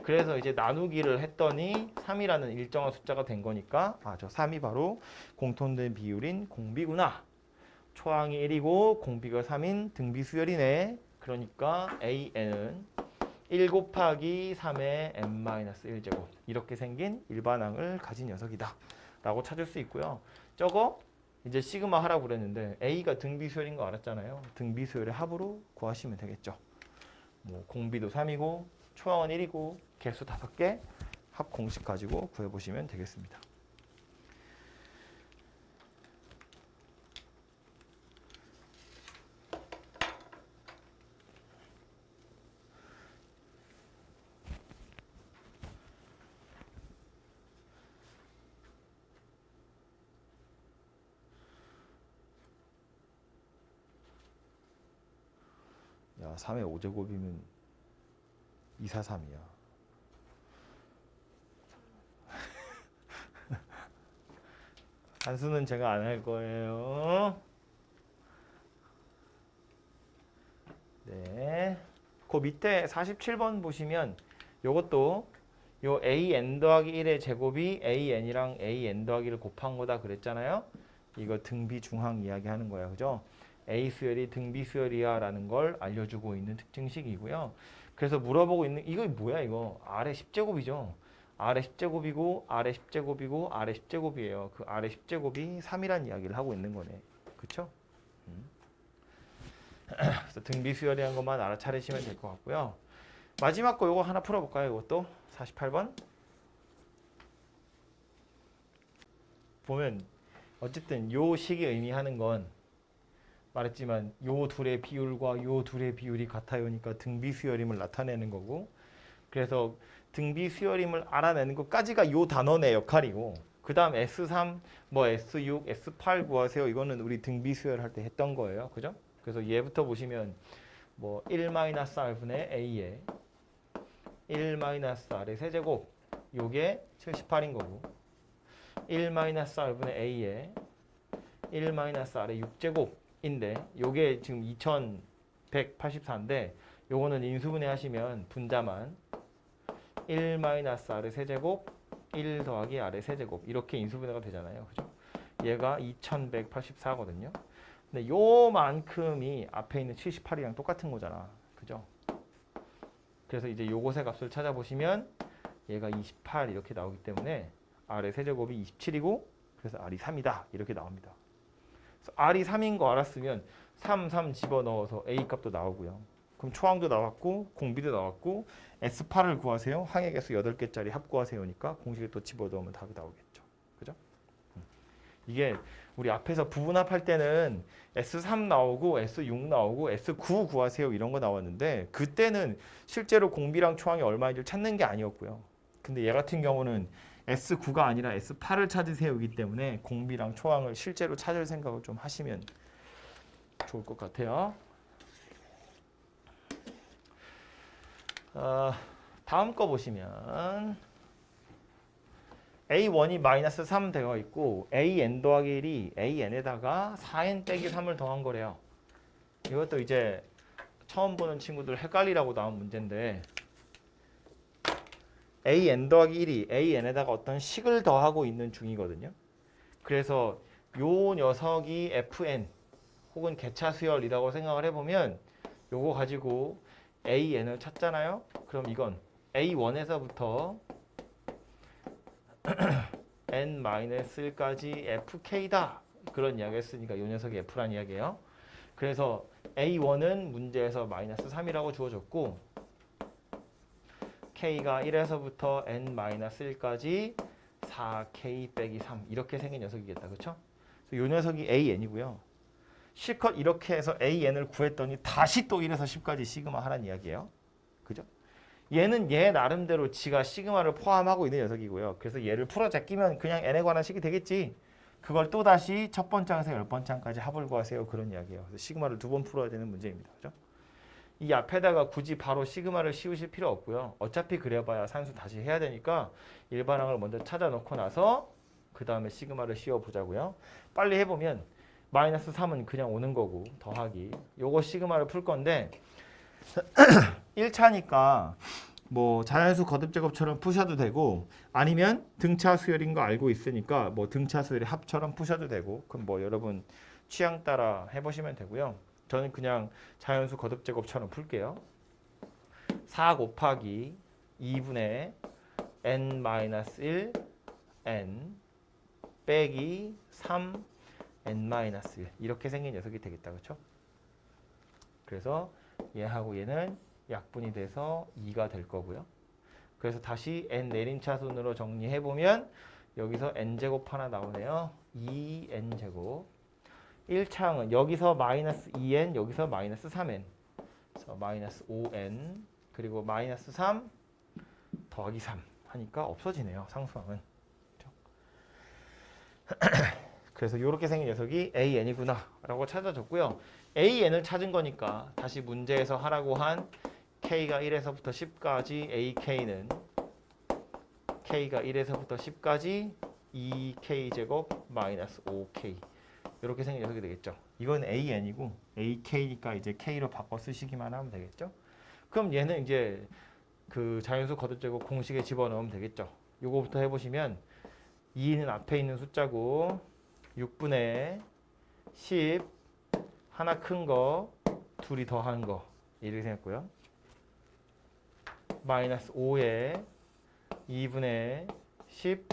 그래서 이제 나누기를 했더니 3이라는 일정한 숫자가 된 거니까 저 3이 바로 공통된 비율인 공비구나. 초항이 1이고 공비가 3인 등비수열이네. 그러니까 AN은 1 곱하기 3의 n-1제곱 이렇게 생긴 일반항을 가진 녀석이다 라고 찾을 수 있고요. 저거 이제 시그마 하라고 그랬는데 A가 등비수열인 거 알았잖아요. 등비수열의 합으로 구하시면 되겠죠. 뭐 공비도 3이고 초항은 1이고 개수 5개 합 공식 가지고 구해보시면 되겠습니다. 야, 3의 5제곱이면 243이야. 한수는 제가 안 할 거예요. 네. 그 밑에 47번 보시면 요것도 요 an 더하기 1의 제곱이 an이랑 an 더하기를 곱한 거다 그랬잖아요. 이거 등비 중항 이야기하는 거야. 그죠? A 수열이 등비 수열이야 라는 걸 알려주고 있는 특징식이고요. 그래서 물어보고 있는 이거 뭐야 이거 아래 10제곱이죠. 아래 10제곱이고 아래 10제곱이고 아래 10제곱이에요. 그 아래 10제곱이 3이란 이야기를 하고 있는 거네. 그쵸? 그래서 등비 수열이라는 것만 알아차리시면 될 것 같고요. 마지막 거 이거 하나 풀어볼까요? 이것도 48번 보면 어쨌든 요 식이 의미하는 건 말했지만 요 둘의 비율과 요 둘의 비율이 같아요니까 등비 수열임을 나타내는 거고, 그래서 등비 수열임을 알아내는 것까지가 요 단원의 역할이고, 그 다음 S3, 뭐 S6, S8 구하세요. 이거는 우리 등비 수열할 때 했던 거예요. 그죠? 그래서 얘부터 보시면 뭐 1-R분의 A에 1-R의 세제곱 요게 78인 거고, 1-R분의 A에 1-R의 6제곱인데 요게 지금 2184인데 요거는 인수분해 하시면 분자만 1-R의 세제곱 1 더하기 R의 세제곱 이렇게 인수분해가 되잖아요. 그죠? 얘가 2184거든요. 근데 요만큼이 앞에 있는 78이랑 똑같은 거잖아. 그죠? 그래서 이제 요것의 값을 찾아보시면 얘가 28 이렇게 나오기 때문에 R의 세제곱이 27이고 그래서 R이 3이다 이렇게 나옵니다. 그래서 R이 3인 거 알았으면 3, 3 집어넣어서 A 값도 나오고요. 그럼 초항도 나왔고 공비도 나왔고 S8을 구하세요. 항의 개수 8개짜리 합 구하세요니까 공식에 또 집어넣으면 답이 나오겠죠. 그죠? 이게 우리 앞에서 부분합할 때는 S3 나오고 S6 나오고 S9 구하세요 이런 거 나왔는데 그때는 실제로 공비랑 초항이 얼마인지를 찾는 게 아니었고요. 근데 얘 같은 경우는 S9가 아니라 S8을 찾으세요이기 때문에 공비랑 초항을 실제로 찾을 생각을 좀 하시면 좋을 것 같아요. 다음 거 보시면 A1이 마이너스 3 되어 있고 AN 더하기 1이 AN에다가 4N 빼기 3을 더한 거래요. 이것도 이제 처음 보는 친구들 헷갈리라고 나온 문제인데 AN 더하기 1이 AN에다가 어떤 식을 더하고 있는 중이거든요. 그래서 요 녀석이 FN 혹은 개차 수열이라고 생각을 해보면 요거 가지고 AN을 찾잖아요. 그럼 이건 A1에서부터 n-1까지 fk다 그런 이야기 했으니까 이 녀석이 f란 이야기예요. 그래서 A1은 문제에서 마이너스 3이라고 주어졌고 k가 1에서부터 n-1까지 4k 빼기 3 이렇게 생긴 녀석이겠다. 그렇죠? 이 녀석이 AN이고요. 실컷 이렇게 해서 AN을 구했더니 다시 또 1에서 10까지 시그마 하라는 이야기예요. 그죠? 얘는 얘 나름대로 지가 시그마를 포함하고 있는 녀석이고요. 그래서 얘를 풀어 제끼면 그냥 n에 관한 식이 되겠지. 그걸 또다시 첫 번째에서 10번째까지 합을 구하세요. 그런 이야기예요. 그래서 시그마를 2번 풀어야 되는 문제입니다. 그죠? 이 앞에다가 굳이 바로 시그마를 씌우실 필요 없고요. 어차피 그래봐야 산수 다시 해야 되니까 일반항을 먼저 찾아 놓고 나서 그 다음에 시그마를 씌워보자고요. 빨리 해보면 마이너스 3은 그냥 오는 거고 더하기 요거 시그마를 풀 건데 1차니까 뭐 자연수 거듭 제곱처럼 푸셔도 되고 아니면 등차 수열인 거 알고 있으니까 뭐 등차 수열의 합처럼 푸셔도 되고 그럼 뭐 여러분 취향 따라 해보시면 되고요. 저는 그냥 자연수 거듭 제곱처럼 풀게요. 4 곱하기 2분의 n-1 n 빼기 3 n-1 이렇게 생긴 녀석이 되겠다. 그렇죠? 그래서 얘하고 얘는 약분이 돼서 2가 될 거고요. 그래서 다시 n 내림차순으로 정리해보면 여기서 n제곱 하나 나오네요. 2n제곱. 1차항은 여기서 마이너스 2n, 여기서 마이너스 3n. 그래서 마이너스 5n, 그리고 마이너스 3 더하기 3 하니까 없어지네요. 상수항은. 그래서 이렇게 생긴 녀석이 AN이구나 라고 찾아줬고요. AN을 찾은 거니까 다시 문제에서 하라고 한 K가 1에서부터 10까지 AK는 K가 1에서부터 10까지 2K제곱 마이너스 5K 이렇게 생긴 녀석이 되겠죠. 이건 AN이고 AK니까 이제 K로 바꿔 쓰시기만 하면 되겠죠. 그럼 얘는 이제 그 자연수 거듭제곱 공식에 집어넣으면 되겠죠. 요거부터 해보시면 2는 앞에 있는 숫자고 6분의 10 하나 큰 거 둘이 더한 거 이렇게 생겼고요. 마이너스 5에 2분의 10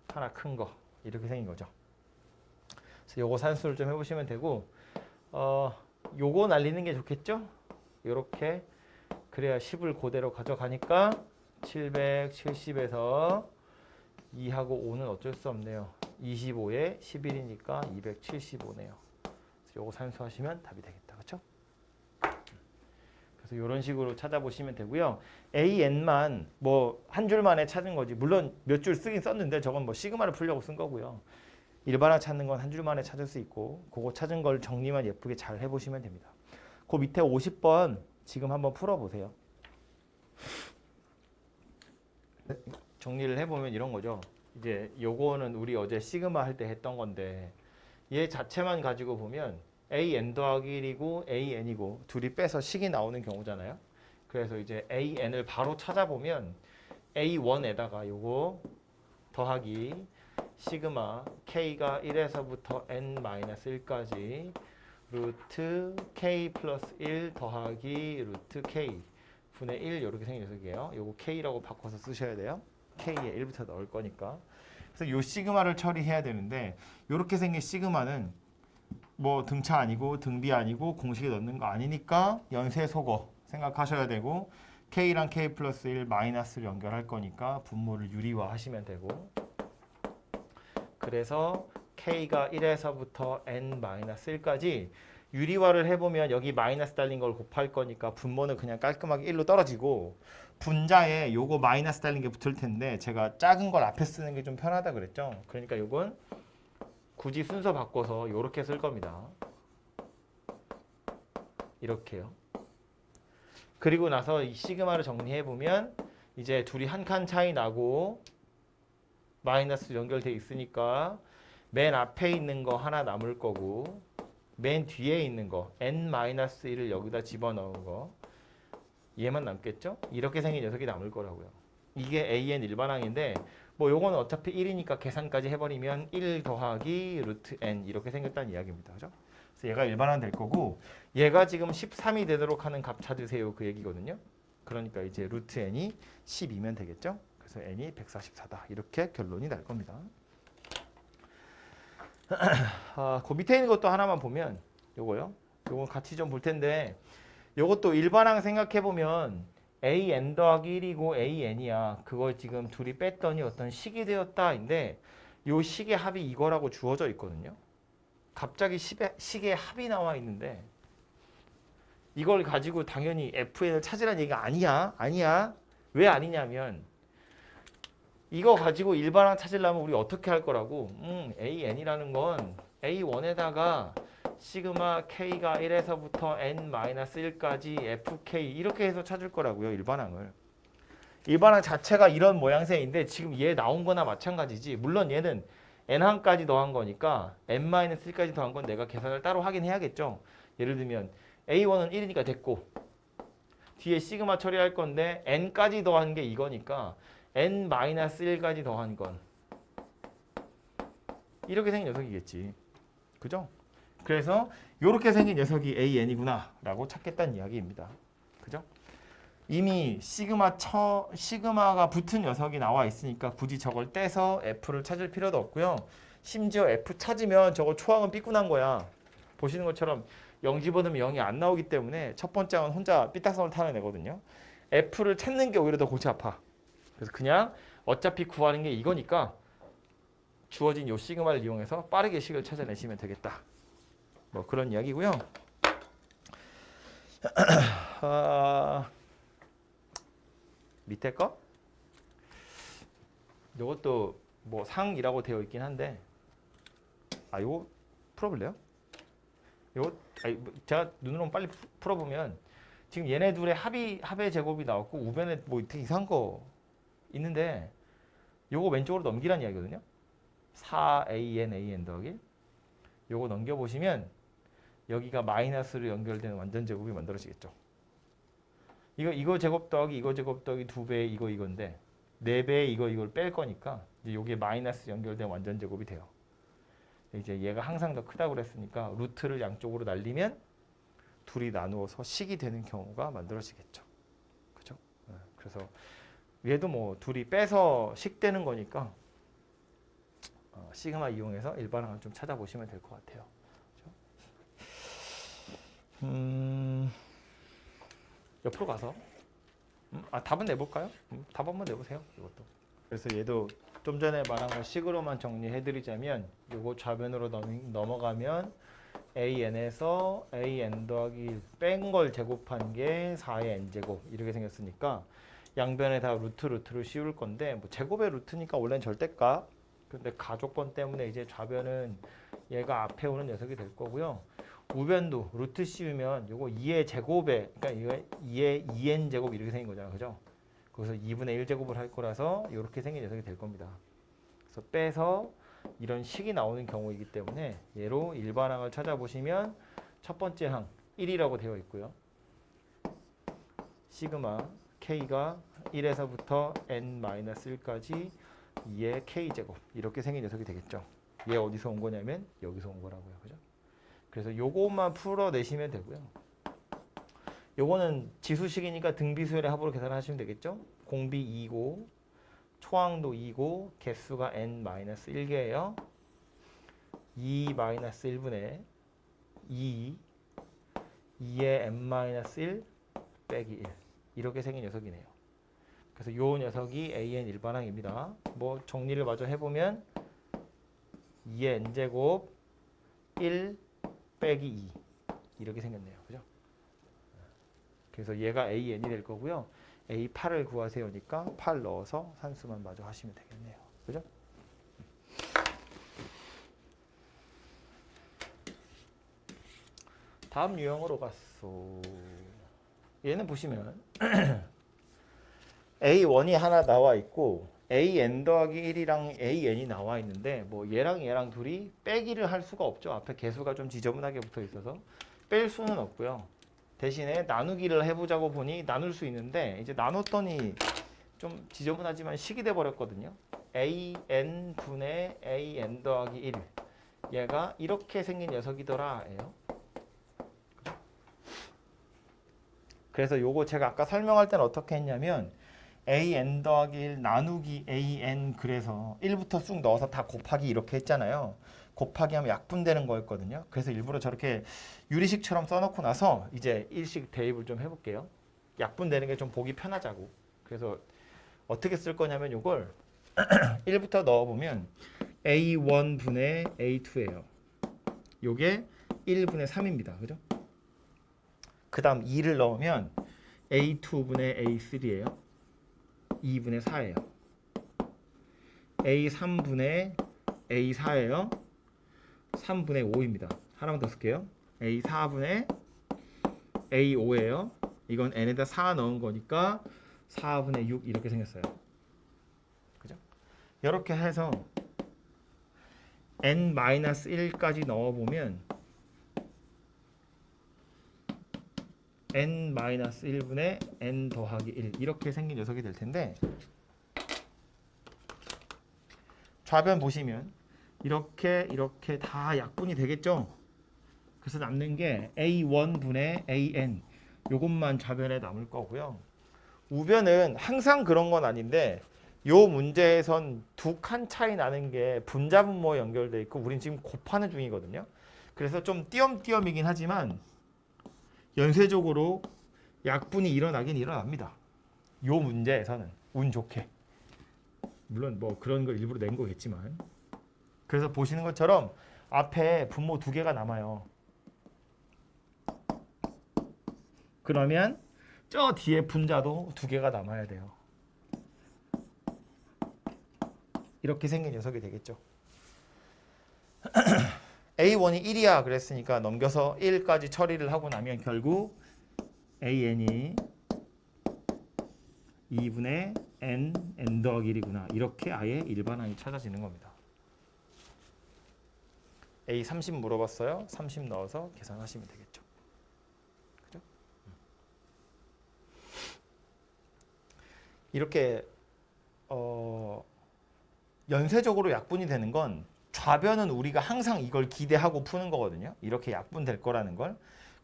하나 큰 거 이렇게 생긴 거죠. 그래서 요거 산수를 좀 해보시면 되고 요거 날리는 게 좋겠죠? 요렇게 그래야 10을 그대로 가져가니까 770에서 2하고 5는 어쩔 수 없네요. 25에 11이니까 275네요. 요거 산수하시면 답이 되겠다. 그렇죠? 그래서 이런 식으로 찾아보시면 되고요. AN만 뭐 한 줄 만에 찾은 거지. 물론 몇 줄 쓰긴 썼는데 저건 뭐 시그마를 풀려고 쓴 거고요. 일반화 찾는 건 한 줄 만에 찾을 수 있고 그거 찾은 걸 정리만 예쁘게 잘 해보시면 됩니다. 그 밑에 50번 지금 한번 풀어보세요. 정리를 해보면 이런 거죠. 이제 요거는 우리 어제 시그마 할 때 했던 건데 얘 자체만 가지고 보면 AN 더하기 1이고 AN이고 둘이 빼서 식이 나오는 경우잖아요. 그래서 이제 AN을 바로 찾아보면 A1에다가 요거 더하기 시그마 K가 1에서부터 N-1까지 루트 K 플러스 1 더하기 루트 K 분의 1 이렇게 생긴 녀석이에요. 요거 K라고 바꿔서 쓰셔야 돼요. K에 1부터 넣을 거니까. 그래서 요 시그마를 처리해야 되는데 요렇게 생긴 시그마는 뭐 등차 아니고 등비 아니고 공식에 넣는 거 아니니까 연쇄 소거 생각하셔야 되고 K랑 K 플러스 1 마이너스를 연결할 거니까 분모를 유리화 하시면 되고 그래서 K가 1에서부터 N-1까지 유리화를 해보면 여기 마이너스 달린 걸 곱할 거니까 분모는 그냥 깔끔하게 1로 떨어지고 분자에 요거 마이너스 달린 게 붙을 텐데 제가 작은 걸 앞에 쓰는 게 좀 편하다 그랬죠. 그러니까 요건 굳이 순서 바꿔서 요렇게 쓸 겁니다. 이렇게요. 그리고 나서 이 시그마를 정리해보면 이제 둘이 한 칸 차이 나고 마이너스 연결돼 있으니까 맨 앞에 있는 거 하나 남을 거고 맨 뒤에 있는 거 n-1을 여기다 집어넣은 거 얘만 남겠죠? 이렇게 생긴 녀석이 남을 거라고요. 이게 AN 일반항인데 뭐 요거는 어차피 1이니까 계산까지 해버리면 1 더하기 루트 n 이렇게 생겼다는 이야기입니다. 그죠? 그래서 얘가 일반항 될 거고 얘가 지금 13이 되도록 하는 값 찾으세요 그 얘기거든요. 그러니까 이제 루트 n이 12면 되겠죠? 그래서 n이 144다 이렇게 결론이 날 겁니다. 그 밑에 있는 것도 하나만 보면 요거요. 요건 같이 좀 볼 텐데 요것도 일반항 생각해 보면 AN 더하기 1이고 AN이야. 그걸 지금 둘이 뺐더니 어떤 식이 되었다인데 요 식의 합이 이거라고 주어져 있거든요. 갑자기 식의 합이 나와 있는데 이걸 가지고 당연히 FN을 찾으라는 얘기가 아니야. 아니야. 왜 아니냐면 이거 가지고 일반항 찾으려면 우리 어떻게 할 거라고? AN이라는 건 A1에다가 시그마 K가 1에서부터 N-1까지 FK 이렇게 해서 찾을 거라고요. 일반항을. 일반항 자체가 이런 모양새인데 지금 얘 나온 거나 마찬가지지. 물론 얘는 N항까지 더한 거니까 N-1까지 더한 건 내가 계산을 따로 하긴 해야겠죠. 예를 들면 A1은 1이니까 됐고 뒤에 시그마 처리할 건데 n까지 더한 게 이거니까 n-1까지 더한 건 이렇게 생긴 녀석이겠지. 그죠? 그래서 이렇게 생긴 녀석이 AN이구나 라고 찾겠다는 이야기입니다. 그죠? 이미 시그마가 붙은 녀석이 나와 있으니까 굳이 저걸 떼서 F를 찾을 필요도 없고요. 심지어 F 찾으면 저거 초항은 삐꾸난 거야. 보시는 것처럼 0 집어넣으면 0이 안 나오기 때문에 첫 번째 항은 혼자 삐딱선을 타는 애거든요. F를 찾는 게 오히려 더 골치 아파. 그래서 그냥 어차피 구하는 게 이거니까 주어진 요 시그마를 이용해서 빠르게 식을 찾아내시면 되겠다. 뭐 그런 이야기고요. 밑에 거? 요것도 뭐 상이라고 되어 있긴 한데 요거 풀어볼래요? 요거 제가 눈으로 빨리 풀어보면 지금 얘네 둘의 합의 제곱이 나왔고 우변에 뭐 되게 이상한 거 있는데 요거 왼쪽으로 넘기란 이야기거든요. 4an 더하기 요거 넘겨보시면 여기가 마이너스로 연결되는 완전 제곱이 만들어지겠죠. 이거 제곱 더하기 이거 제곱 더하기 2배 이건데 4배 이걸 뺄 거니까 이제 요게 마이너스 연결된 완전 제곱이 돼요. 이제 얘가 항상 더 크다고 그랬으니까 루트를 양쪽으로 날리면 둘이 나누어서 식이 되는 경우가 만들어지겠죠. 그죠? 그래서 얘도 뭐 둘이 빼서 식되는 거니까 시그마 이용해서 일반항을 좀 찾아보시면 될 것 같아요. 그렇죠? 옆으로 가서 답은 내볼까요? 답 한번 내보세요. 이것도. 그래서 얘도 좀 전에 말한 걸 식으로만 정리해드리자면 요거 좌변으로 넘어가면 AN에서 AN 더하기 뺀 걸 제곱한 게 4의 N제곱 이렇게 생겼으니까 양변에 다 루트를 씌울 건데 뭐 제곱의 루트니까 원래는 절대값. 근데 가족번 때문에 이제 좌변은 얘가 앞에 오는 녀석이 될 거고요. 우변도 루트 씌우면 요거 2의 제곱에 그러니까 이거 2의 2n 제곱 이렇게 생긴 거잖아요. 그죠? 거기서 2분의 1 제곱을 할 거라서 이렇게 생긴 녀석이 될 겁니다. 그래서 빼서 이런 식이 나오는 경우이기 때문에 얘로 일반항을 찾아보시면 첫 번째 항 1이라고 되어 있고요. 시그마 k가 1에서부터 n-1까지 2의 k제곱 이렇게 생긴 녀석이 되겠죠. 얘 어디서 온 거냐면 여기서 온 거라고요. 그죠? 그래서 요것만 풀어내시면 되고요. 요거는 지수식이니까 등비수열의 합으로 계산하시면 되겠죠. 공비 2고 초항도 2고 개수가 n-1개예요. 2-1분의 2의 n-1 빼기 1 이렇게 생긴 녀석이네요. 그래서 요 녀석이 AN 일반항입니다. 뭐 정리를 마저 해보면 2의 n제곱 1 빼기 2 이렇게 생겼네요. 그죠? 그래서 얘가 AN이 될 거고요. A8을 구하세요니까 8 넣어서 산수만 마저 하시면 되겠네요. 그죠? 다음 유형으로 갔어. 얘는 보시면 A1이 하나 나와 있고 AN 더하기 1이랑 AN이 나와 있는데 뭐 얘랑 둘이 빼기를 할 수가 없죠. 앞에 개수가 좀 지저분하게 붙어 있어서 뺄 수는 없고요. 대신에 나누기를 해보자고 보니 나눌 수 있는데 이제 나눴더니 좀 지저분하지만 식이 돼 버렸거든요. AN 분의 AN 더하기 1 얘가 이렇게 생긴 녀석이더라 예요. 그래서 요거 제가 아까 설명할 때는 어떻게 했냐면 AN 더하기 1 나누기 AN 그래서 1부터 쑥 넣어서 다 곱하기 이렇게 했잖아요. 곱하기 하면 약분되는 거였거든요. 그래서 일부러 저렇게 유리식처럼 써놓고 나서 이제 일식 대입을 좀 해볼게요. 약분되는 게 좀 보기 편하자고. 그래서 어떻게 쓸 거냐면 이걸 1부터 넣어보면 A1 분의 A2예요. 요게 1분의 3입니다. 그죠? 그 다음 2를 넣으면 A2 분의 A3예요. 2분의 4예요. A3 분의 A4예요. 3분의 5입니다. 하나만 더 쓸게요. A4분의 A5예요. 이건 n에다 4 넣은 거니까 4분의 6 이렇게 생겼어요. 그죠? 이렇게 해서 n-1까지 넣어보면 n-1분의 n 더하기 1 이렇게 생긴 녀석이 될 텐데 좌변 보시면 이렇게 다 약분이 되겠죠. 그래서 남는 게 a1분의 an 요것만 좌변에 남을 거고요. 우변은 항상 그런 건 아닌데 요 문제에선 두 칸 차이 나는 게 분자분모에 연결돼 있고 우린 지금 곱하는 중이거든요. 그래서 좀 띄엄띄엄이긴 하지만 연쇄적으로 약분이 일어나긴 일어납니다. 요 문제에서는 운 좋게. 물론 뭐 그런 걸 일부러 낸 거겠지만. 그래서 보시는 것처럼 앞에 분모 두 개가 남아요. 그러면 저 뒤에 분자도 두 개가 남아야 돼요. 이렇게 생긴 녀석이 되겠죠. A1이 1이야 그랬으니까 넘겨서 1까지 처리를 하고 나면 결국 AN이 2분의 n 더하기 1이구나. 이렇게 아예 일반항이 찾아지는 겁니다. A 30 물어봤어요. 30 넣어서 계산하시면 되겠죠. 그죠? 이렇게 연쇄적으로 약분이 되는 건 좌변은 우리가 항상 이걸 기대하고 푸는 거거든요. 이렇게 약분될 거라는 걸.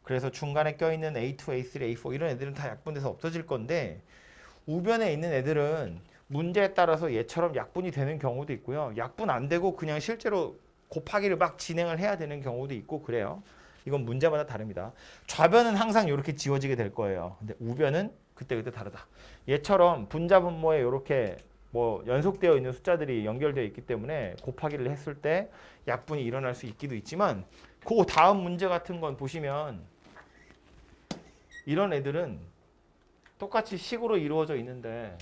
그래서 중간에 껴있는 A2, A3, A4 이런 애들은 다 약분돼서 없어질 건데 우변에 있는 애들은 문제에 따라서 얘처럼 약분이 되는 경우도 있고요. 약분 안 되고 그냥 실제로 곱하기를 막 진행을 해야 되는 경우도 있고 그래요. 이건 문제마다 다릅니다. 좌변은 항상 이렇게 지워지게 될 거예요. 근데 우변은 그때그때 다르다. 얘처럼 분자분모에 이렇게 뭐 연속되어 있는 숫자들이 연결되어 있기 때문에 곱하기를 했을 때 약분이 일어날 수 있기도 있지만 그 다음 문제 같은 건 보시면 이런 애들은 똑같이 식으로 이루어져 있는데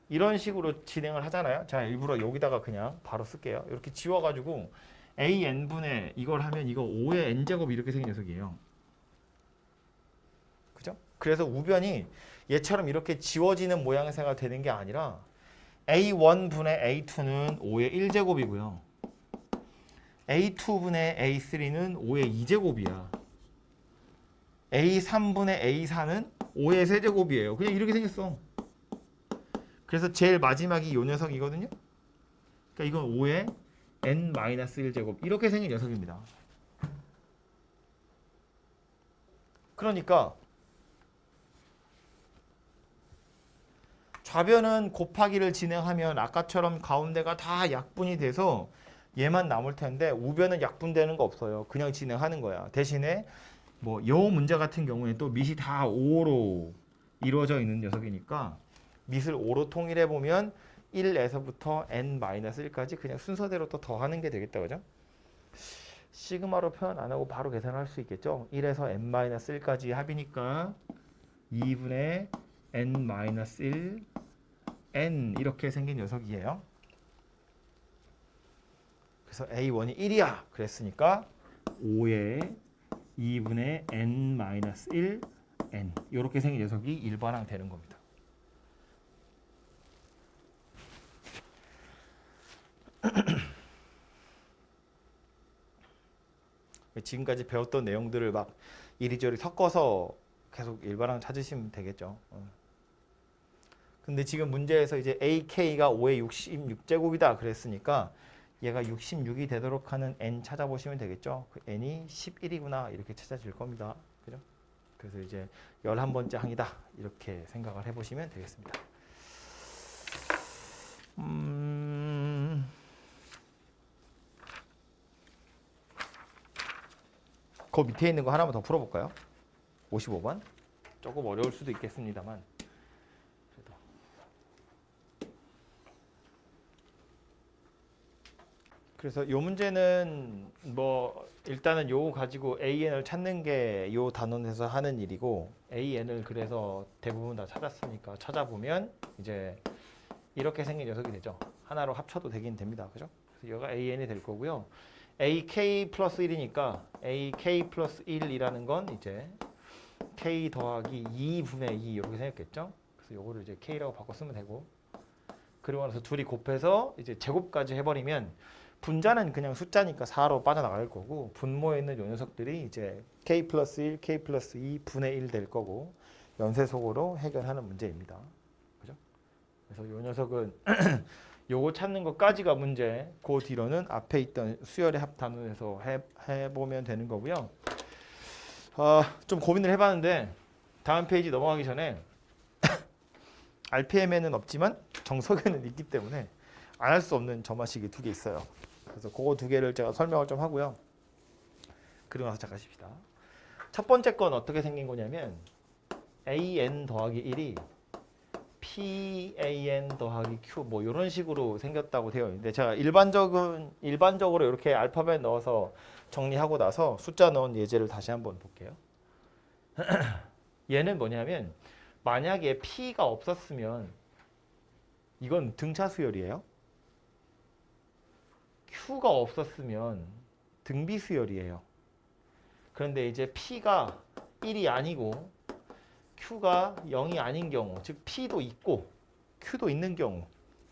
이런 식으로 진행을 하잖아요. 자, 일부러 여기다가 그냥 바로 쓸게요. 이렇게 지워가지고 AN분의 이걸 하면 이거 5의 N제곱 이렇게 생긴 녀석이에요. 그죠? 그래서 우변이 얘처럼 이렇게 지워지는 모양새가 되는 게 아니라 A1분의 A2는 5의 1제곱이고요. A2분의 A3는 5의 2제곱이야. A3분의 A4는 5의 세제곱이에요. 그냥 이렇게 생겼어. 그래서 제일 마지막이 이 녀석이거든요. 그러니까 이건 5의 n-1제곱 이렇게 생긴 녀석입니다. 그러니까 좌변은 곱하기를 진행하면 아까처럼 가운데가 다 약분이 돼서 얘만 남을 텐데 우변은 약분되는 거 없어요. 그냥 진행하는 거야. 대신에 뭐 요 문제 같은 경우에 또 밑이 다 5로 이루어져 있는 녀석이니까 밑을 5로 통일해 보면 1에서부터 n-1까지 그냥 순서대로 또 더하는 게 되겠다. 그죠? 시그마로 표현 안 하고 바로 계산할 수 있겠죠? 1에서 n-1까지 합이니까 2분의 n-1 n 이렇게 생긴 녀석이에요. 그래서 A1이 1이야 그랬으니까 5의 2분의 n-1 n 이렇게 생긴 녀석이 일반항 되는 겁니다. 지금까지 배웠던 내용들을 막 이리저리 섞어서 계속 일반항 찾으시면 되겠죠. 근데 지금 문제에서 이제 AK가 5의 66제곱이다 그랬으니까 얘가 66이 되도록 하는 n 찾아보시면 되겠죠. 그 n이 11이구나 이렇게 찾아질 겁니다. 그죠? 그래서 이제 11번째 항이다 이렇게 생각을 해보시면 되겠습니다. 그 밑에 있는 거 하나만 더 풀어볼까요? 55번. 조금 어려울 수도 있겠습니다만. 그래도. 그래서 요 문제는 뭐 일단은 요거 가지고 AN을 찾는 게 요 단원에서 하는 일이고 AN을 그래서 대부분 다 찾았으니까 찾아보면 이제 이렇게 생긴 녀석이 되죠. 하나로 합쳐도 되긴 됩니다. 그죠? 그래서 얘가 AN이 될 거고요. AK 플러스 1이니까 AK 플러스 1이라는 건 이제 K 더하기 2분의 2 이렇게 생겼겠죠. 그래서 요거를 이제 K라고 바꿔 쓰면 되고 그리고 나서 둘이 곱해서 이제 제곱까지 해버리면 분자는 그냥 숫자니까 4로 빠져나갈 거고 분모에 있는 요 녀석들이 이제 k 플러스 1, k 플러스 2 분의 1 될 거고 연쇄속으로 해결하는 문제입니다. 그죠? 그래서 요 녀석은 요거 찾는 것까지가 문제. 그 뒤로는 앞에 있던 수열의 합 단원에서 해보면 되는 거고요. 좀 고민을 해봤는데 다음 페이지 넘어가기 전에 RPM에는 없지만 정석에는 있기 때문에 안 할 수 없는 점화식이 2개 있어요. 그래서 그거 2개를 제가 설명을 좀 하고요. 그리고 나서 시작하십시다. 첫 번째 건 어떻게 생긴 거냐면 AN 더하기 1이 PAN 더하기 Q 뭐 이런 식으로 생겼다고 되어 있는데 제가 일반적으로 이렇게 알파벳 넣어서 정리하고 나서 숫자 넣은 예제를 다시 한번 볼게요. 얘는 뭐냐면 만약에 P가 없었으면 이건 등차 수열이에요. Q가 없었으면 등비 수열이에요. 그런데 이제 P가 1이 아니고 Q가 0이 아닌 경우, 즉 P도 있고 Q도 있는 경우,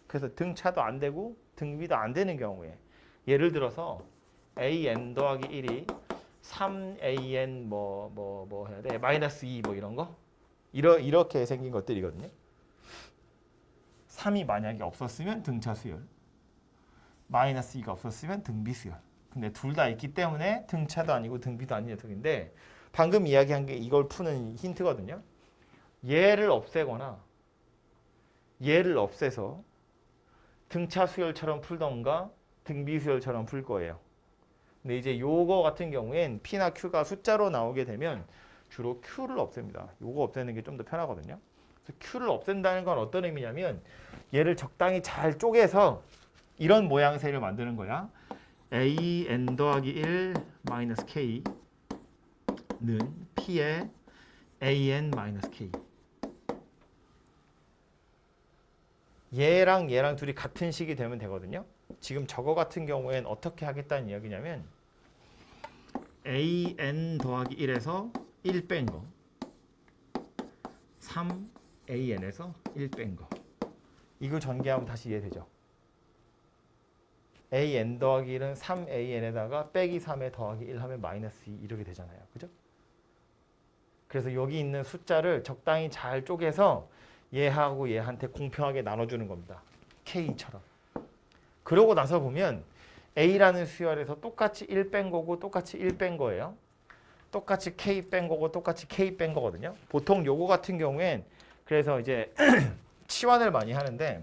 그래서 등차도 안 되고 등비도 안 되는 경우에 예를 들어서 AN 더하기 1이 3AN 뭐 해야 돼? 마이너스 2 뭐 이런 거? 이렇게 생긴 것들이거든요. 3이 만약에 없었으면 등차 수열, 마이너스 2가 없었으면 등비 수열. 근데 둘 다 있기 때문에 등차도 아니고 등비도 아닌 녀석인데 방금 이야기한 게 이걸 푸는 힌트거든요. 얘를 없애거나 얘를 없애서 등차 수열처럼 풀던가 등비 수열처럼 풀 거예요. 근데 이제 요거 같은 경우엔 P나 Q가 숫자로 나오게 되면 주로 Q를 없앱니다. 요거 없애는 게 좀 더 편하거든요. 그래서 Q를 없앤다는 건 어떤 의미냐면 얘를 적당히 잘 쪼개서 이런 모양새를 만드는 거야. AN 더하기 1 마이너스 K는 P의 AN 마이너스 K. 얘랑 둘이 같은 식이 되면 되거든요. 지금 저거 같은 경우엔 어떻게 하겠다는 이야기냐면 AN 더하기 1에서 1 뺀 거, 3AN에서 1 뺀 거. 이거 전개하면 다시 이해되죠? AN 더하기 1은 3AN에다가 빼기 3에 더하기 1 하면 마이너스 2 이렇게 되잖아요. 그죠? 그래서 여기 있는 숫자를 적당히 잘 쪼개서 얘하고 얘한테 공평하게 나눠주는 겁니다. K처럼. 그러고 나서 보면 A라는 수열에서 똑같이 1 뺀 거고 똑같이 1 뺀 거예요. 똑같이 K 뺀 거고 똑같이 K 뺀 거거든요. 보통 요거 같은 경우엔 그래서 이제 치환을 많이 하는데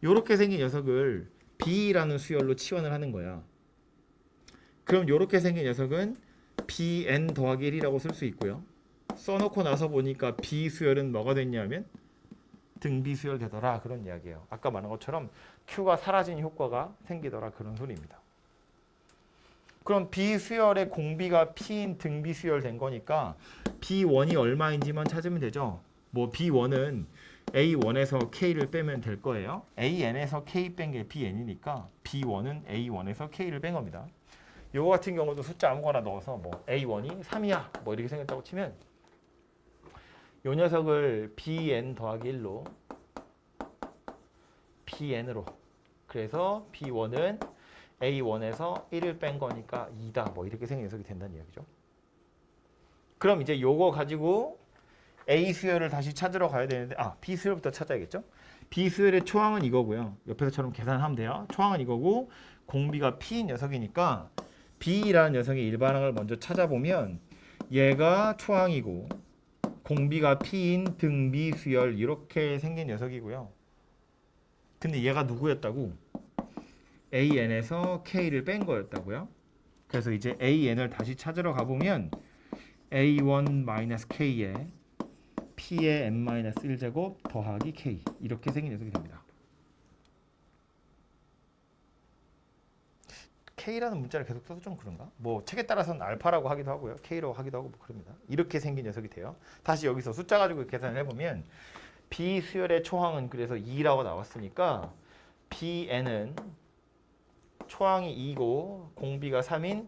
요렇게 생긴 녀석을 B라는 수열로 치환을 하는 거야. 그럼 요렇게 생긴 녀석은 BN 더하기 1이라고 쓸 수 있고요. 써놓고 나서 보니까 B 수열은 뭐가 됐냐면 등비 수열 되더라 그런 이야기예요. 아까 말한 것처럼 Q가 사라진 효과가 생기더라 그런 소리입니다. 그럼 B 수열의 공비가 P인 등비 수열 된 거니까 B1이 얼마인지만 찾으면 되죠. 뭐 B1은 A1에서 K를 빼면 될 거예요. AN에서 K 뺀 게 BN이니까 B1은 A1에서 K를 뺀 겁니다. 요거 같은 경우도 숫자 아무거나 넣어서 뭐 A1이 3이야 뭐 이렇게 생겼다고 치면 요 녀석을 BN 더하기 1로 BN으로 그래서 B1은 A1에서 1을 뺀 거니까 2다 뭐 이렇게 생긴 녀석이 된다는 이야기죠. 그럼 이제 요거 가지고 A 수열을 다시 찾으러 가야 되는데 B 수열부터 찾아야겠죠. B 수열의 초항은 이거고요. 옆에서처럼 계산하면 돼요. 초항은 이거고 공비가 P인 녀석이니까 B라는 녀석의 일반항을 먼저 찾아보면 얘가 초항이고 공비가 P인 등비 수열 이렇게 생긴 녀석이고요. 근데 얘가 누구였다고? AN에서 K를 뺀 거였다고요. 그래서 이제 AN을 다시 찾으러 가보면 A1-K에 P의 n-1제곱 더하기 K 이렇게 생긴 녀석이 됩니다. K라는 문자를 계속 써서 좀 그런가? 뭐 책에 따라서는 알파라고 하기도 하고요. K라고 하기도 하고 뭐 그럽니다. 이렇게 생긴 녀석이 돼요. 다시 여기서 숫자 가지고 계산을 해보면 B 수열의 초항은 그래서 2라고 나왔으니까 BN은 초항이 2고 공비가 3인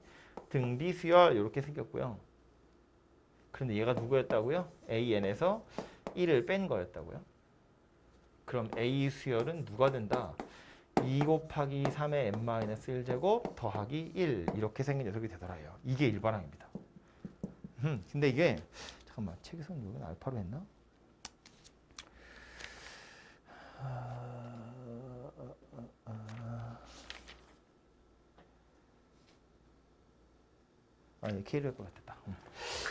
등비 수열 이렇게 생겼고요. 그런데 얘가 누구였다고요? AN에서 1을 뺀 거였다고요. 그럼 A 수열은 누가 된다? 2 곱하기 3의 n-1제곱 더하기 1 이렇게 생긴 녀석이 되더라요. 이게 일반항입니다. 근데 이게 잠깐만 책에서는 여기는 알파로 했나? 아니 K를 할 것 같았다.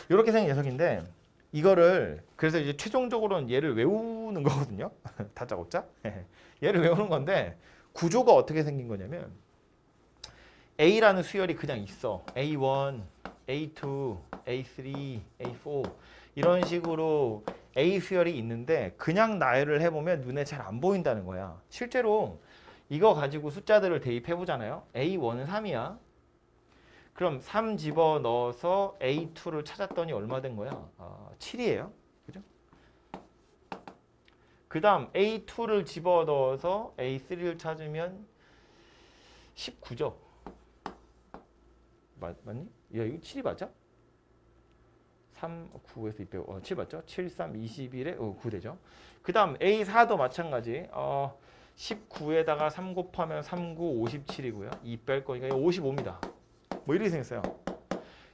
이렇게 생긴 녀석인데 이거를 그래서 이제 최종적으로는 얘를 외우는 거거든요. 다짜고짜 얘를 외우는 건데 구조가 어떻게 생긴 거냐면 A라는 수열이 그냥 있어. A1, A2, A3, A4 이런 식으로 A 수열이 있는데 그냥 나열을 해보면 눈에 잘 안 보인다는 거야. 실제로 이거 가지고 숫자들을 대입해 보잖아요. A1은 3이야. 그럼 3 집어넣어서 A2를 찾았더니 얼마 된 거야? 7이에요. 그죠? 그 다음 A2를 집어넣어서 A3를 찾으면 19죠. 맞니? 야, 이거 7이 맞아? 3, 9에서 2 빼고 7 맞죠? 7, 3, 21에 9 되죠. 그 다음 A4도 마찬가지. 19에다가 3 곱하면 3, 9, 57이고요. 2 뺄 거니까 55입니다. 뭐 이렇게 생겼어요.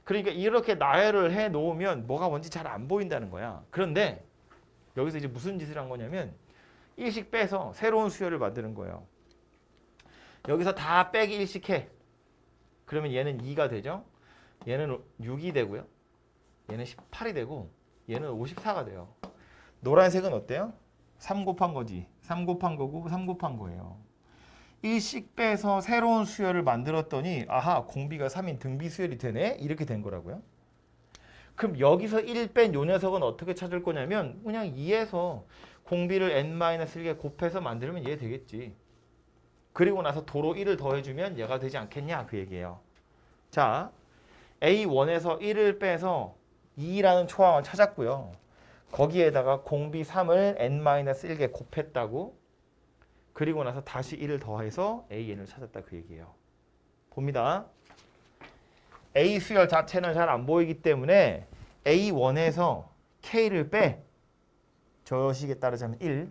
그러니까 이렇게 나열을 해 놓으면 뭐가 뭔지 잘 안 보인다는 거야. 그런데 여기서 이제 무슨 짓을 한 거냐면 1씩 빼서 새로운 수열을 만드는 거예요. 여기서 다 빼기 1씩 해. 그러면 얘는 2가 되죠. 얘는 6이 되고요. 얘는 18이 되고 얘는 54가 돼요. 노란색은 어때요? 3 곱한 거지. 3 곱한 거고 3 곱한 거예요. 1씩 빼서 새로운 수열을 만들었더니 아하 공비가 3인 등비 수열이 되네 이렇게 된 거라고요. 그럼 여기서 1 뺀 요 녀석은 어떻게 찾을 거냐면 그냥 2에서 공비를 n-1개 곱해서 만들면 얘 되겠지. 그리고 나서 도로 1을 더해주면 얘가 되지 않겠냐 그 얘기예요. 자 A1에서 1을 빼서 2라는 초항을 찾았고요. 거기에다가 공비 3을 n-1개 곱했다고. 그리고 나서 다시 1을 더해서 AN을 찾았다 그 얘기예요. 봅니다. A 수열 자체는 잘 안 보이기 때문에 A1에서 K를 빼. 저 식에 따르자면 1.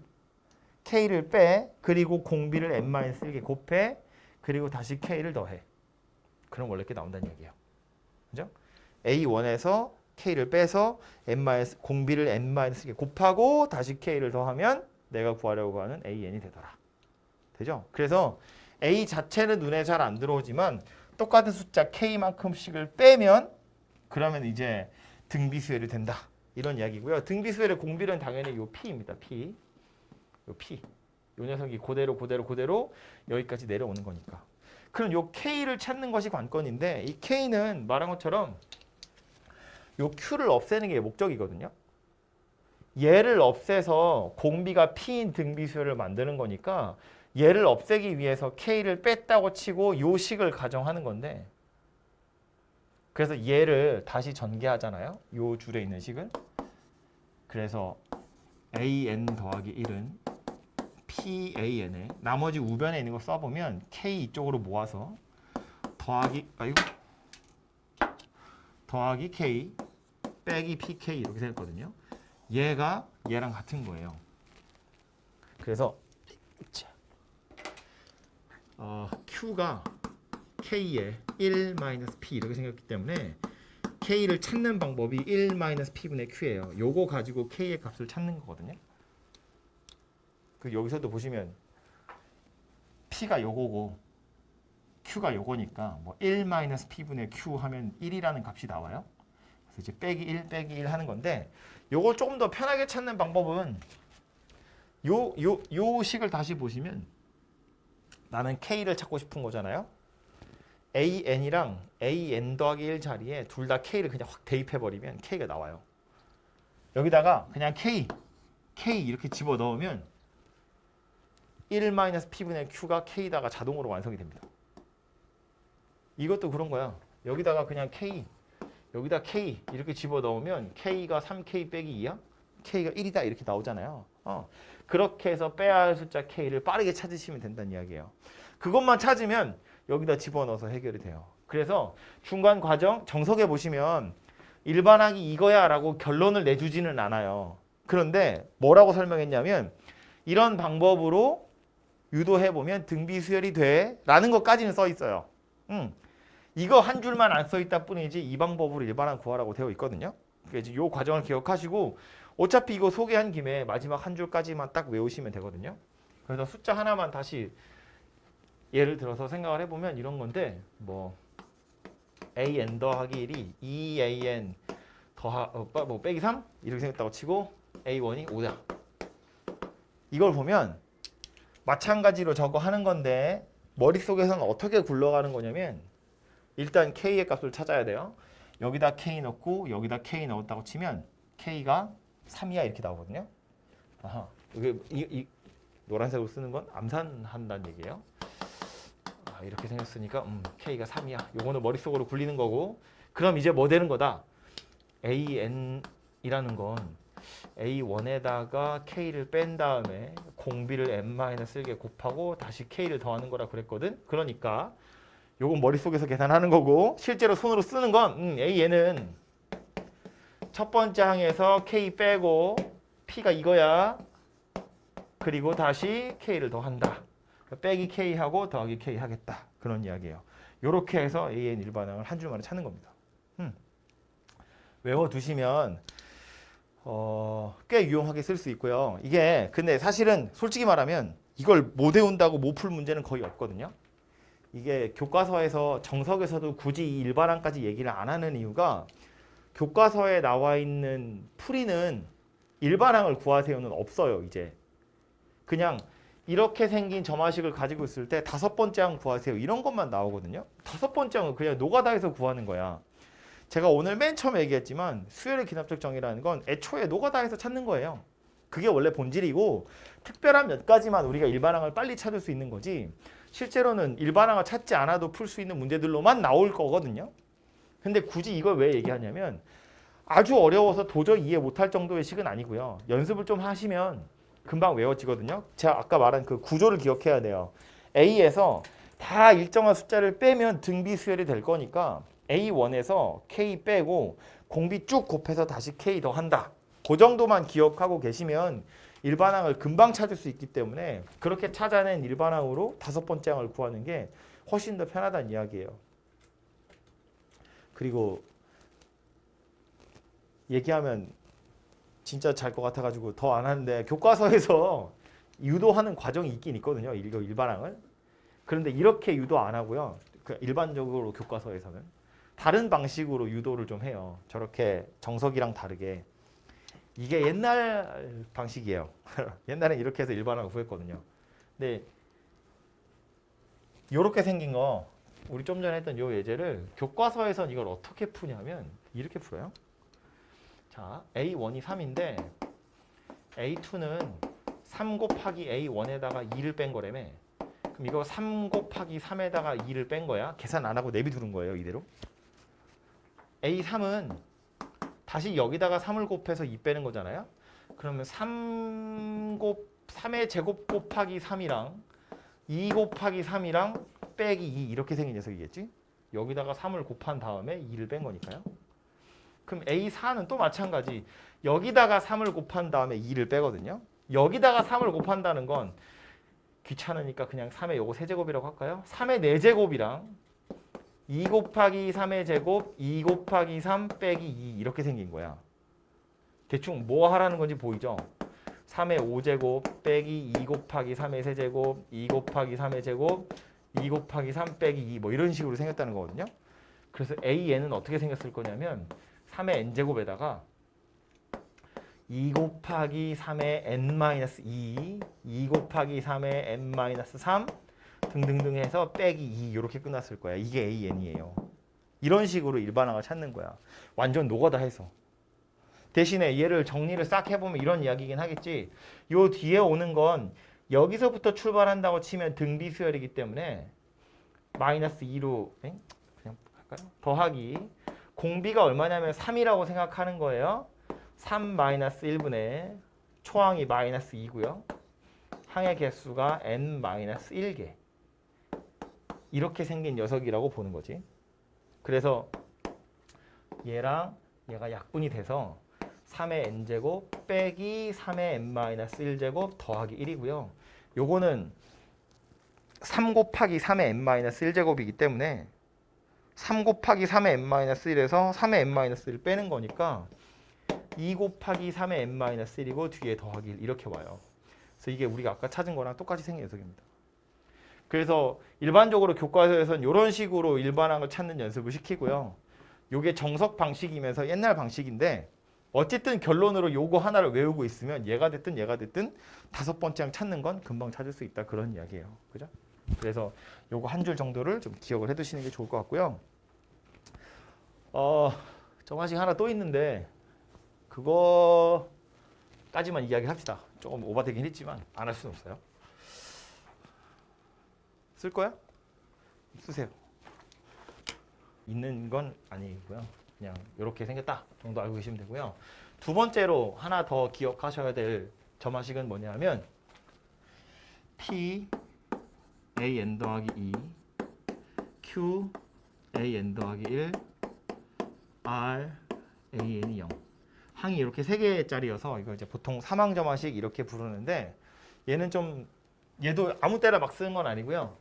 K를 빼. 그리고 공비를 n-1개 곱해. 그리고 다시 K를 더해. 그럼 원래 이렇게 나온다는 얘기예요. 그죠? A1에서 K를 빼서 공비를 n-개 곱하고 다시 K를 더하면 내가 구하려고 하는 AN이 되더라. 되죠? 그래서 A 자체는 눈에 잘 안 들어오지만 똑같은 숫자 K만큼씩을 빼면 그러면 이제 등비수열이 된다. 이런 이야기고요. 등비수열의 공비는 당연히 요 P입니다. P. 요 P. 요 녀석이 그대로 여기까지 내려오는 거니까. 그럼 요 K를 찾는 것이 관건인데 이 K는 말한 것처럼 요 Q를 없애는 게 목적이거든요. 얘를 없애서 공비가 P인 등비수열을 만드는 거니까 얘를 없애기 위해서 K를 뺐다고 치고 요 식을 가정하는 건데 그래서 얘를 다시 전개하잖아요. 요 줄에 있는 식은. 그래서 AN 더하기 1은 PAN에 나머지 우변에 있는 거 써보면 K 이쪽으로 모아서 더하기 K 빼기 PK 이렇게 생겼거든요. 얘가 얘랑 같은 거예요. 그래서 Q가 K에 1-P 이렇게 생겼기 때문에 K를 찾는 방법이 1-P분의 Q예요. 요거 가지고 K의 값을 찾는 거거든요. 그 여기서도 보시면 P가 요거고 Q가 요거니까 뭐 1-P분의 Q 하면 1이라는 값이 나와요. 그래서 이제 빼기 1 하는 건데 요걸 조금 더 편하게 찾는 방법은 요 식을 다시 보시면 나는 K를 찾고 싶은 거잖아요. AN이랑 AN 더하기 1 자리에 둘 다 K를 그냥 확 대입해버리면 K가 나와요. 여기다가 그냥 K 이렇게 집어넣으면 1-P분의 Q가 K다가 자동으로 완성이 됩니다. 이것도 그런 거야. 여기다가 그냥 K, 여기다 K 이렇게 집어넣으면 K가 3K 빼기 2야? K가 1이다 이렇게 나오잖아요. 그렇게 해서 빼야 할 숫자 K를 빠르게 찾으시면 된다는 이야기예요. 그것만 찾으면 여기다 집어넣어서 해결이 돼요. 그래서 중간 과정 정석에 보시면 일반항이 이거야 라고 결론을 내주지는 않아요. 그런데 뭐라고 설명했냐면 이런 방법으로 유도해보면 등비 수열이 돼 라는 것까지는 써 있어요. 이거 한 줄만 안 써 있다 뿐이지 이 방법으로 일반항 구하라고 되어 있거든요. 그러니까 이제 이 과정을 기억하시고 어차피 이거 소개한 김에 마지막 한 줄까지만 딱 외우시면 되거든요. 그래서 숫자 하나만 다시 예를 들어서 생각을 해보면 이런 건데 뭐 an 더하기 1이 2an 뭐 빼기 3 이렇게 생겼다고 치고 a1이 5다. 이걸 보면 마찬가지로 저거 하는 건데 머릿속에서는 어떻게 굴러가는 거냐면 일단 k의 값을 찾아야 돼요. 여기다 k 넣고 여기다 k 넣었다고 치면 k가 3이야 이렇게 나오거든요. 아하, 이 노란색으로 쓰는 건 암산한다는 얘기예요. 이렇게 생겼으니까 k가 3이야. 요거는 머릿속으로 굴리는 거고 그럼 이제 뭐 되는 거다? an이라는 건 a1에다가 k를 뺀 다음에 공비를 n-1개 곱하고 다시 k를 더하는 거라 그랬거든. 그러니까 요건 머릿속에서 계산하는 거고 실제로 손으로 쓰는 건 an은 첫 번째 항에서 k 빼고 p가 이거야. 그리고 다시 k를 더한다. 빼기 k하고 더하기 k 하겠다. 그런 이야기예요. 이렇게 해서 an 일반항을 한 줄 만에 찾는 겁니다. 외워두시면 꽤 유용하게 쓸 수 있고요. 이게 근데 사실은 솔직히 말하면 이걸 못 외운다고 못 풀 문제는 거의 없거든요. 이게 교과서에서 정석에서도 굳이 이 일반항까지 얘기를 안 하는 이유가 교과서에 나와 있는 풀이는 일반항을 구하세요는 없어요. 이제 그냥 이렇게 생긴 점화식을 가지고 있을 때 5번째 항 구하세요. 이런 것만 나오거든요. 5번째 항은 그냥 노가다에서 구하는 거야. 제가 오늘 맨 처음에 얘기했지만 수열의 기납적 정의라는 건 애초에 노가다에서 찾는 거예요. 그게 원래 본질이고 특별한 몇 가지만 우리가 일반항을 빨리 찾을 수 있는 거지 실제로는 일반항을 찾지 않아도 풀 수 있는 문제들로만 나올 거거든요. 근데 굳이 이걸 왜 얘기하냐면 아주 어려워서 도저히 이해 못할 정도의 식은 아니고요. 연습을 좀 하시면 금방 외워지거든요. 제가 아까 말한 그 구조를 기억해야 돼요. A에서 다 일정한 숫자를 빼면 등비 수열이 될 거니까 A1에서 K 빼고 공비 쭉 곱해서 다시 K 더한다. 그 정도만 기억하고 계시면 일반항을 금방 찾을 수 있기 때문에 그렇게 찾아낸 일반항으로 5번째 항을 구하는 게 훨씬 더 편하다는 이야기예요. 그리고 얘기하면 진짜 잘 것 같아가지고 더 안 하는데 교과서에서 유도하는 과정이 있긴 있거든요. 이거 일반항을. 그런데 이렇게 유도 안 하고요. 일반적으로 교과서에서는 다른 방식으로 유도를 좀 해요. 저렇게 정석이랑 다르게. 이게 옛날 방식이에요. 옛날엔 이렇게 해서 일반항을 구했거든요. 근데 이렇게 생긴 거 우리 좀 전에 했던 요 예제를 교과서에선 이걸 어떻게 푸냐면 이렇게 풀어요. 자, A1이 3인데 A2는 3 곱하기 A1에다가 2를 뺀 거라며. 그럼 이거 3 곱하기 3에다가 2를 뺀 거야. 계산 안 하고 내비두는 거예요. 이대로. A3은 다시 여기다가 3을 곱해서 2 빼는 거잖아요. 그러면 3의 제곱 곱하기 3이랑 2 곱하기 3이랑 빼기 2 이렇게 생긴 녀석이겠지. 여기다가 3을 곱한 다음에 2를 뺀 거니까요. 그럼 A4는 또 마찬가지. 여기다가 3을 곱한 다음에 2를 빼거든요. 여기다가 3을 곱한다는 건 귀찮으니까 그냥 3의 요거 세제곱이라고 할까요? 3의 4제곱이랑 2 곱하기 3의 제곱, 2 곱하기 3 빼기 2 이렇게 생긴 거야. 대충 뭐 하라는 건지 보이죠? 3의 5제곱 빼기 2 곱하기 3의 세제곱, 2 곱하기 3의 제곱, 2 곱하기 3 빼기 2 뭐 이런 식으로 생겼다는 거거든요. 그래서 AN은 어떻게 생겼을 거냐면 3의 n제곱에다가 2 곱하기 3의 n-2, 2 곱하기 3의 n-3 등등등 해서 빼기 2 이렇게 끝났을 거야. 이게 AN이에요. 이런 식으로 일반항을 찾는 거야. 완전 노가다 해서. 대신에 얘를 정리를 싹 해보면 이런 이야기긴 하겠지. 요 뒤에 오는 건 여기서부터 출발한다고 치면 등비 수열이기 때문에 마이너스 2로 그냥 할까요? 더하기 공비가 얼마냐면 3이라고 생각하는 거예요. 3 마이너스 1분의 초항이 마이너스 2고요. 항의 개수가 n 마이너스 1개. 이렇게 생긴 녀석이라고 보는 거지. 그래서 얘랑 얘가 약분이 돼서 3의 n제곱 빼기 3의 n 마이너스 1제곱 더하기 1이고요. 요거는 3 곱하기 3의 n-1제곱이기 때문에 3 곱하기 3의 n-1에서 3의 n-1을 빼는 거니까 2 곱하기 3의 n-1이고 뒤에 더하기 1 이렇게 와요. 그래서 이게 우리가 아까 찾은 거랑 똑같이 생긴 녀석입니다. 그래서 일반적으로 교과서에서는 이런 식으로 일반항을 찾는 연습을 시키고요. 이게 정석 방식이면서 옛날 방식인데 어쨌든 결론으로 요거 하나를 외우고 있으면 얘가 됐든 5번째 항 찾는 건 금방 찾을 수 있다 그런 이야기예요. 그죠? 그래서 요거 한 줄 정도를 좀 기억을 해두시는 게 좋을 것 같고요. 점화식 하나 또 있는데 그거까지만 이야기합시다. 조금 오버되긴 했지만 안 할 수는 없어요. 쓸 거야? 쓰세요. 있는 건 아니고요. 그냥 이렇게 생겼다 정도 알고 계시면 되고요. 두 번째로 하나 더 기억하셔야 될 점화식은 뭐냐면 P AN 더하기 2 Q AN 더하기 1 R AN이 0 항이 이렇게 3개짜리여서 이거 이제 보통 사망점화식 이렇게 부르는데 얘도 아무 때나 막 쓰는 건 아니고요.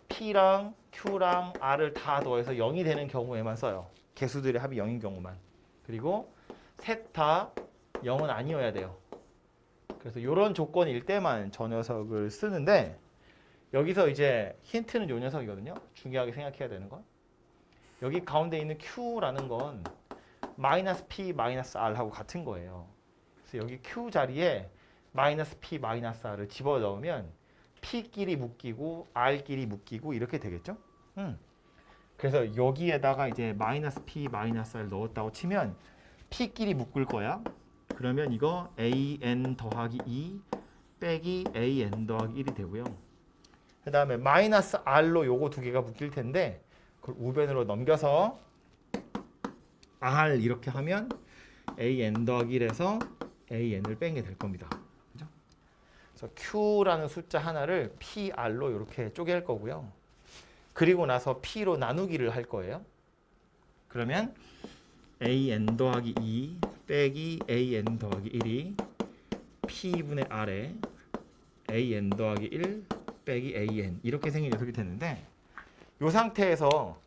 P랑 Q랑 R을 다 더해서 0이 되는 경우에만 써요. 개수들의 합이 0인 경우만. 그리고 셋 다 0은 아니어야 돼요. 그래서 이런 조건일 때만 저 녀석을 쓰는데 여기서 이제 힌트는 이 녀석이거든요. 중요하게 생각해야 되는 건. 여기 가운데 있는 Q라는 건 마이너스 P 마이너스 R하고 같은 거예요. 그래서 여기 Q 자리에 마이너스 P 마이너스 R을 집어넣으면 P끼리 묶이고 R끼리 묶이고 이렇게 되겠죠? 그래서 여기에다가 이제 마이너스 P 마이너스 R 넣었다고 치면 P끼리 묶을 거야. 그러면 이거 AN 더하기 2 빼기 AN 더하기 1이 되고요. 그 다음에 마이너스 R로 요거 두 개가 묶일 텐데 그걸 우변으로 넘겨서 R 이렇게 하면 AN 더하기 1에서 AN을 뺀 게 될 겁니다. 그죠? 그래서 Q라는 숫자 하나를 PR로 이렇게 쪼갤 거고요. 그리고 나서 P로 나누기를 할 거예요. 그러면 AN 더하기 2 빼기 AN 더하기 1이 P분의 R에 AN 더하기 1 빼기 AN 이렇게 생긴 녀석이 되는데 이 상태에서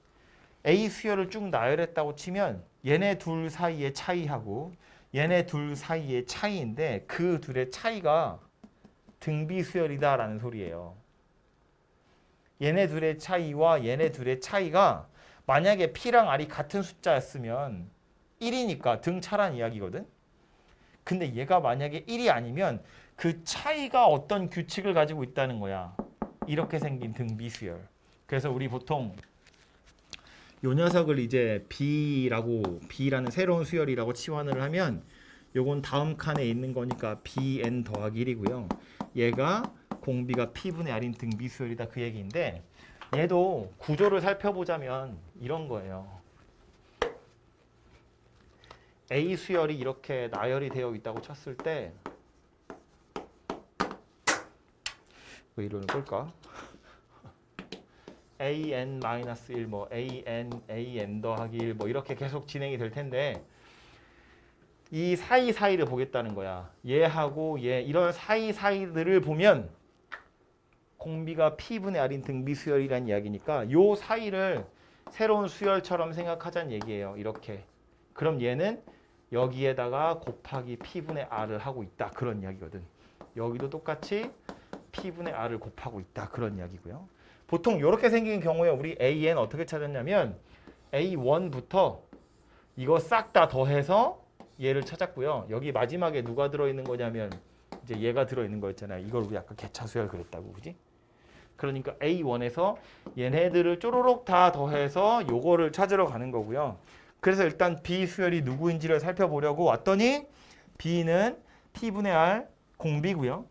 A 수열을 쭉 나열했다고 치면 얘네 둘 사이의 차이하고 얘네 둘 사이의 차이인데 그 둘의 차이가 등비 수열이다라는 소리예요. 얘네 둘의 차이와 얘네 둘의 차이가 만약에 P랑 R이 같은 숫자였으면 1이니까 등차란 이야기거든. 근데 얘가 만약에 1이 아니면 그 차이가 어떤 규칙을 가지고 있다는 거야. 이렇게 생긴 등비수열. 그래서 우리 보통 요 녀석을 이제 B라는 새로운 수열이라고 치환을 하면 요건 다음 칸에 있는 거니까 BN 더하기 1이고요. 얘가 공비가 P분의 R인 등비수열이다 그 얘기인데 얘도 구조를 살펴보자면 이런 거예요. A 수열이 이렇게 나열이 되어 있다고 쳤을 때 왜 이론을 볼까? AN-1 뭐 AN 더하기 1 뭐 이렇게 계속 진행이 될 텐데 이 사이사이를 보겠다는 거야. 얘하고 얘 이런 사이사이들을 보면 공비가 P분의 R인 등비수열이라는 이야기니까 요 사이를 새로운 수열처럼 생각하자는 얘기예요. 이렇게. 그럼 얘는 여기에다가 곱하기 P분의 R을 하고 있다. 그런 이야기거든. 여기도 똑같이 P분의 R을 곱하고 있다. 그런 이야기고요. 보통 이렇게 생긴 경우에 우리 AN 어떻게 찾았냐면 A1부터 이거 싹 다 더해서 얘를 찾았고요. 여기 마지막에 누가 들어있는 거냐면 이제 얘가 들어있는 거였잖아요. 이걸 우리 아까 개차수열 그랬다고. 그지? 그러니까 A1에서 얘네들을 쪼로록 다 더해서 요거를 찾으러 가는 거고요. 그래서 일단 B 수열이 누구인지를 살펴보려고 왔더니 B는 P분의 R 공비고요.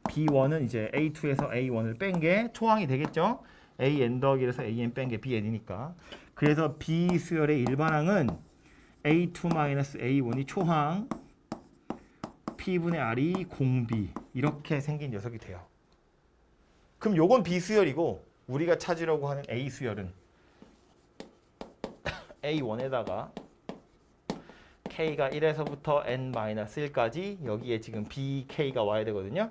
B1은 이제 A2에서 A1을 뺀 게 초항이 되겠죠. AN 더하기에서 AN 뺀 게 BN이니까. 그래서 B 수열의 일반항은 A2-A1이 초항, P분의 R이 공비 이렇게 생긴 녀석이 돼요. 그럼 요건 B 수열이고 우리가 찾으려고 하는 A 수열은 A1에다가 K가 1에서부터 N-1까지 여기에 지금 BK가 와야 되거든요.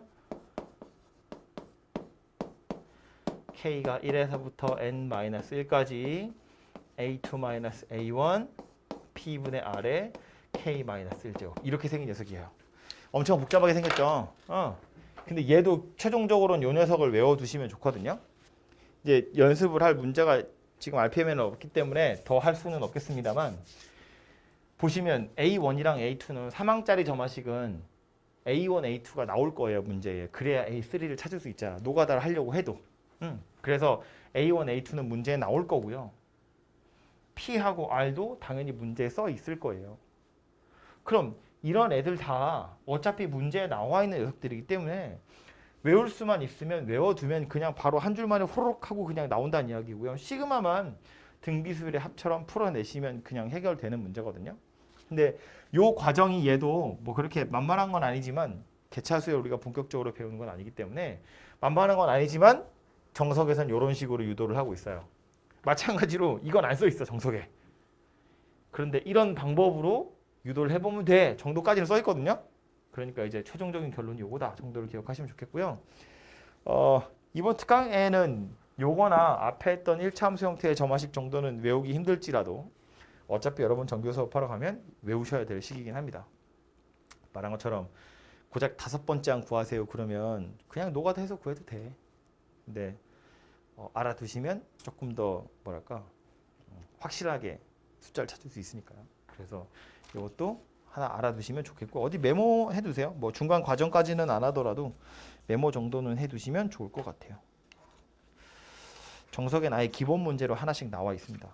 k가 1에서부터 n-1까지 a2-a1 p분의 r에 k-1제곱 이렇게 생긴 녀석이에요. 엄청 복잡하게 생겼죠. 근데 얘도 최종적으로는 요 녀석을 외워두시면 좋거든요. 이제 연습을 할 문제가 지금 RPM에는 없기 때문에 더 할 수는 없겠습니다만 보시면 A1이랑 A2는 3항짜리 점화식은 A1, A2가 나올 거예요, 문제에. 그래야 A3를 찾을 수 있잖아. 노가다를 하려고 해도. 그래서 A1, A2는 문제에 나올 거고요. P하고 R도 당연히 문제에 써 있을 거예요. 그럼 이런 애들 다 어차피 문제에 나와 있는 녀석들이기 때문에 외울 수만 있으면 외워두면 그냥 바로 한 줄만에 호로록 하고 그냥 나온다는 이야기고요. 시그마만 등비수열의 합처럼 풀어내시면 그냥 해결되는 문제거든요. 근데 요 과정이 얘도 뭐 그렇게 만만한 건 아니지만 개차수열 우리가 본격적으로 배우는 건 아니기 때문에 만만한 건 아니지만 정석에선 이런 식으로 유도를 하고 있어요. 마찬가지로 이건 안 써 있어 정석에. 그런데 이런 방법으로 유도를 해보면 돼 정도까지는 써 있거든요. 그러니까 이제 최종적인 결론이 요거다 정도를 기억하시면 좋겠고요. 이번 특강에는 요거나 앞에 했던 1차 함수 형태의 점화식 정도는 외우기 힘들지라도 어차피 여러분 정규 수업하러 가면 외우셔야 될 시기긴 합니다. 말한 것처럼 고작 5번째 항 구하세요 그러면 그냥 노가다 해서 구해도 돼. 근데 알아두시면 조금 더 뭐랄까 확실하게 숫자를 찾을 수 있으니까요. 그래서 이것도 하나 알아두시면 좋겠고 어디 메모해 두세요. 뭐 중간 과정까지는 안 하더라도 메모 정도는 해두시면 좋을 것 같아요. 정석엔 아예 기본 문제로 하나씩 나와 있습니다.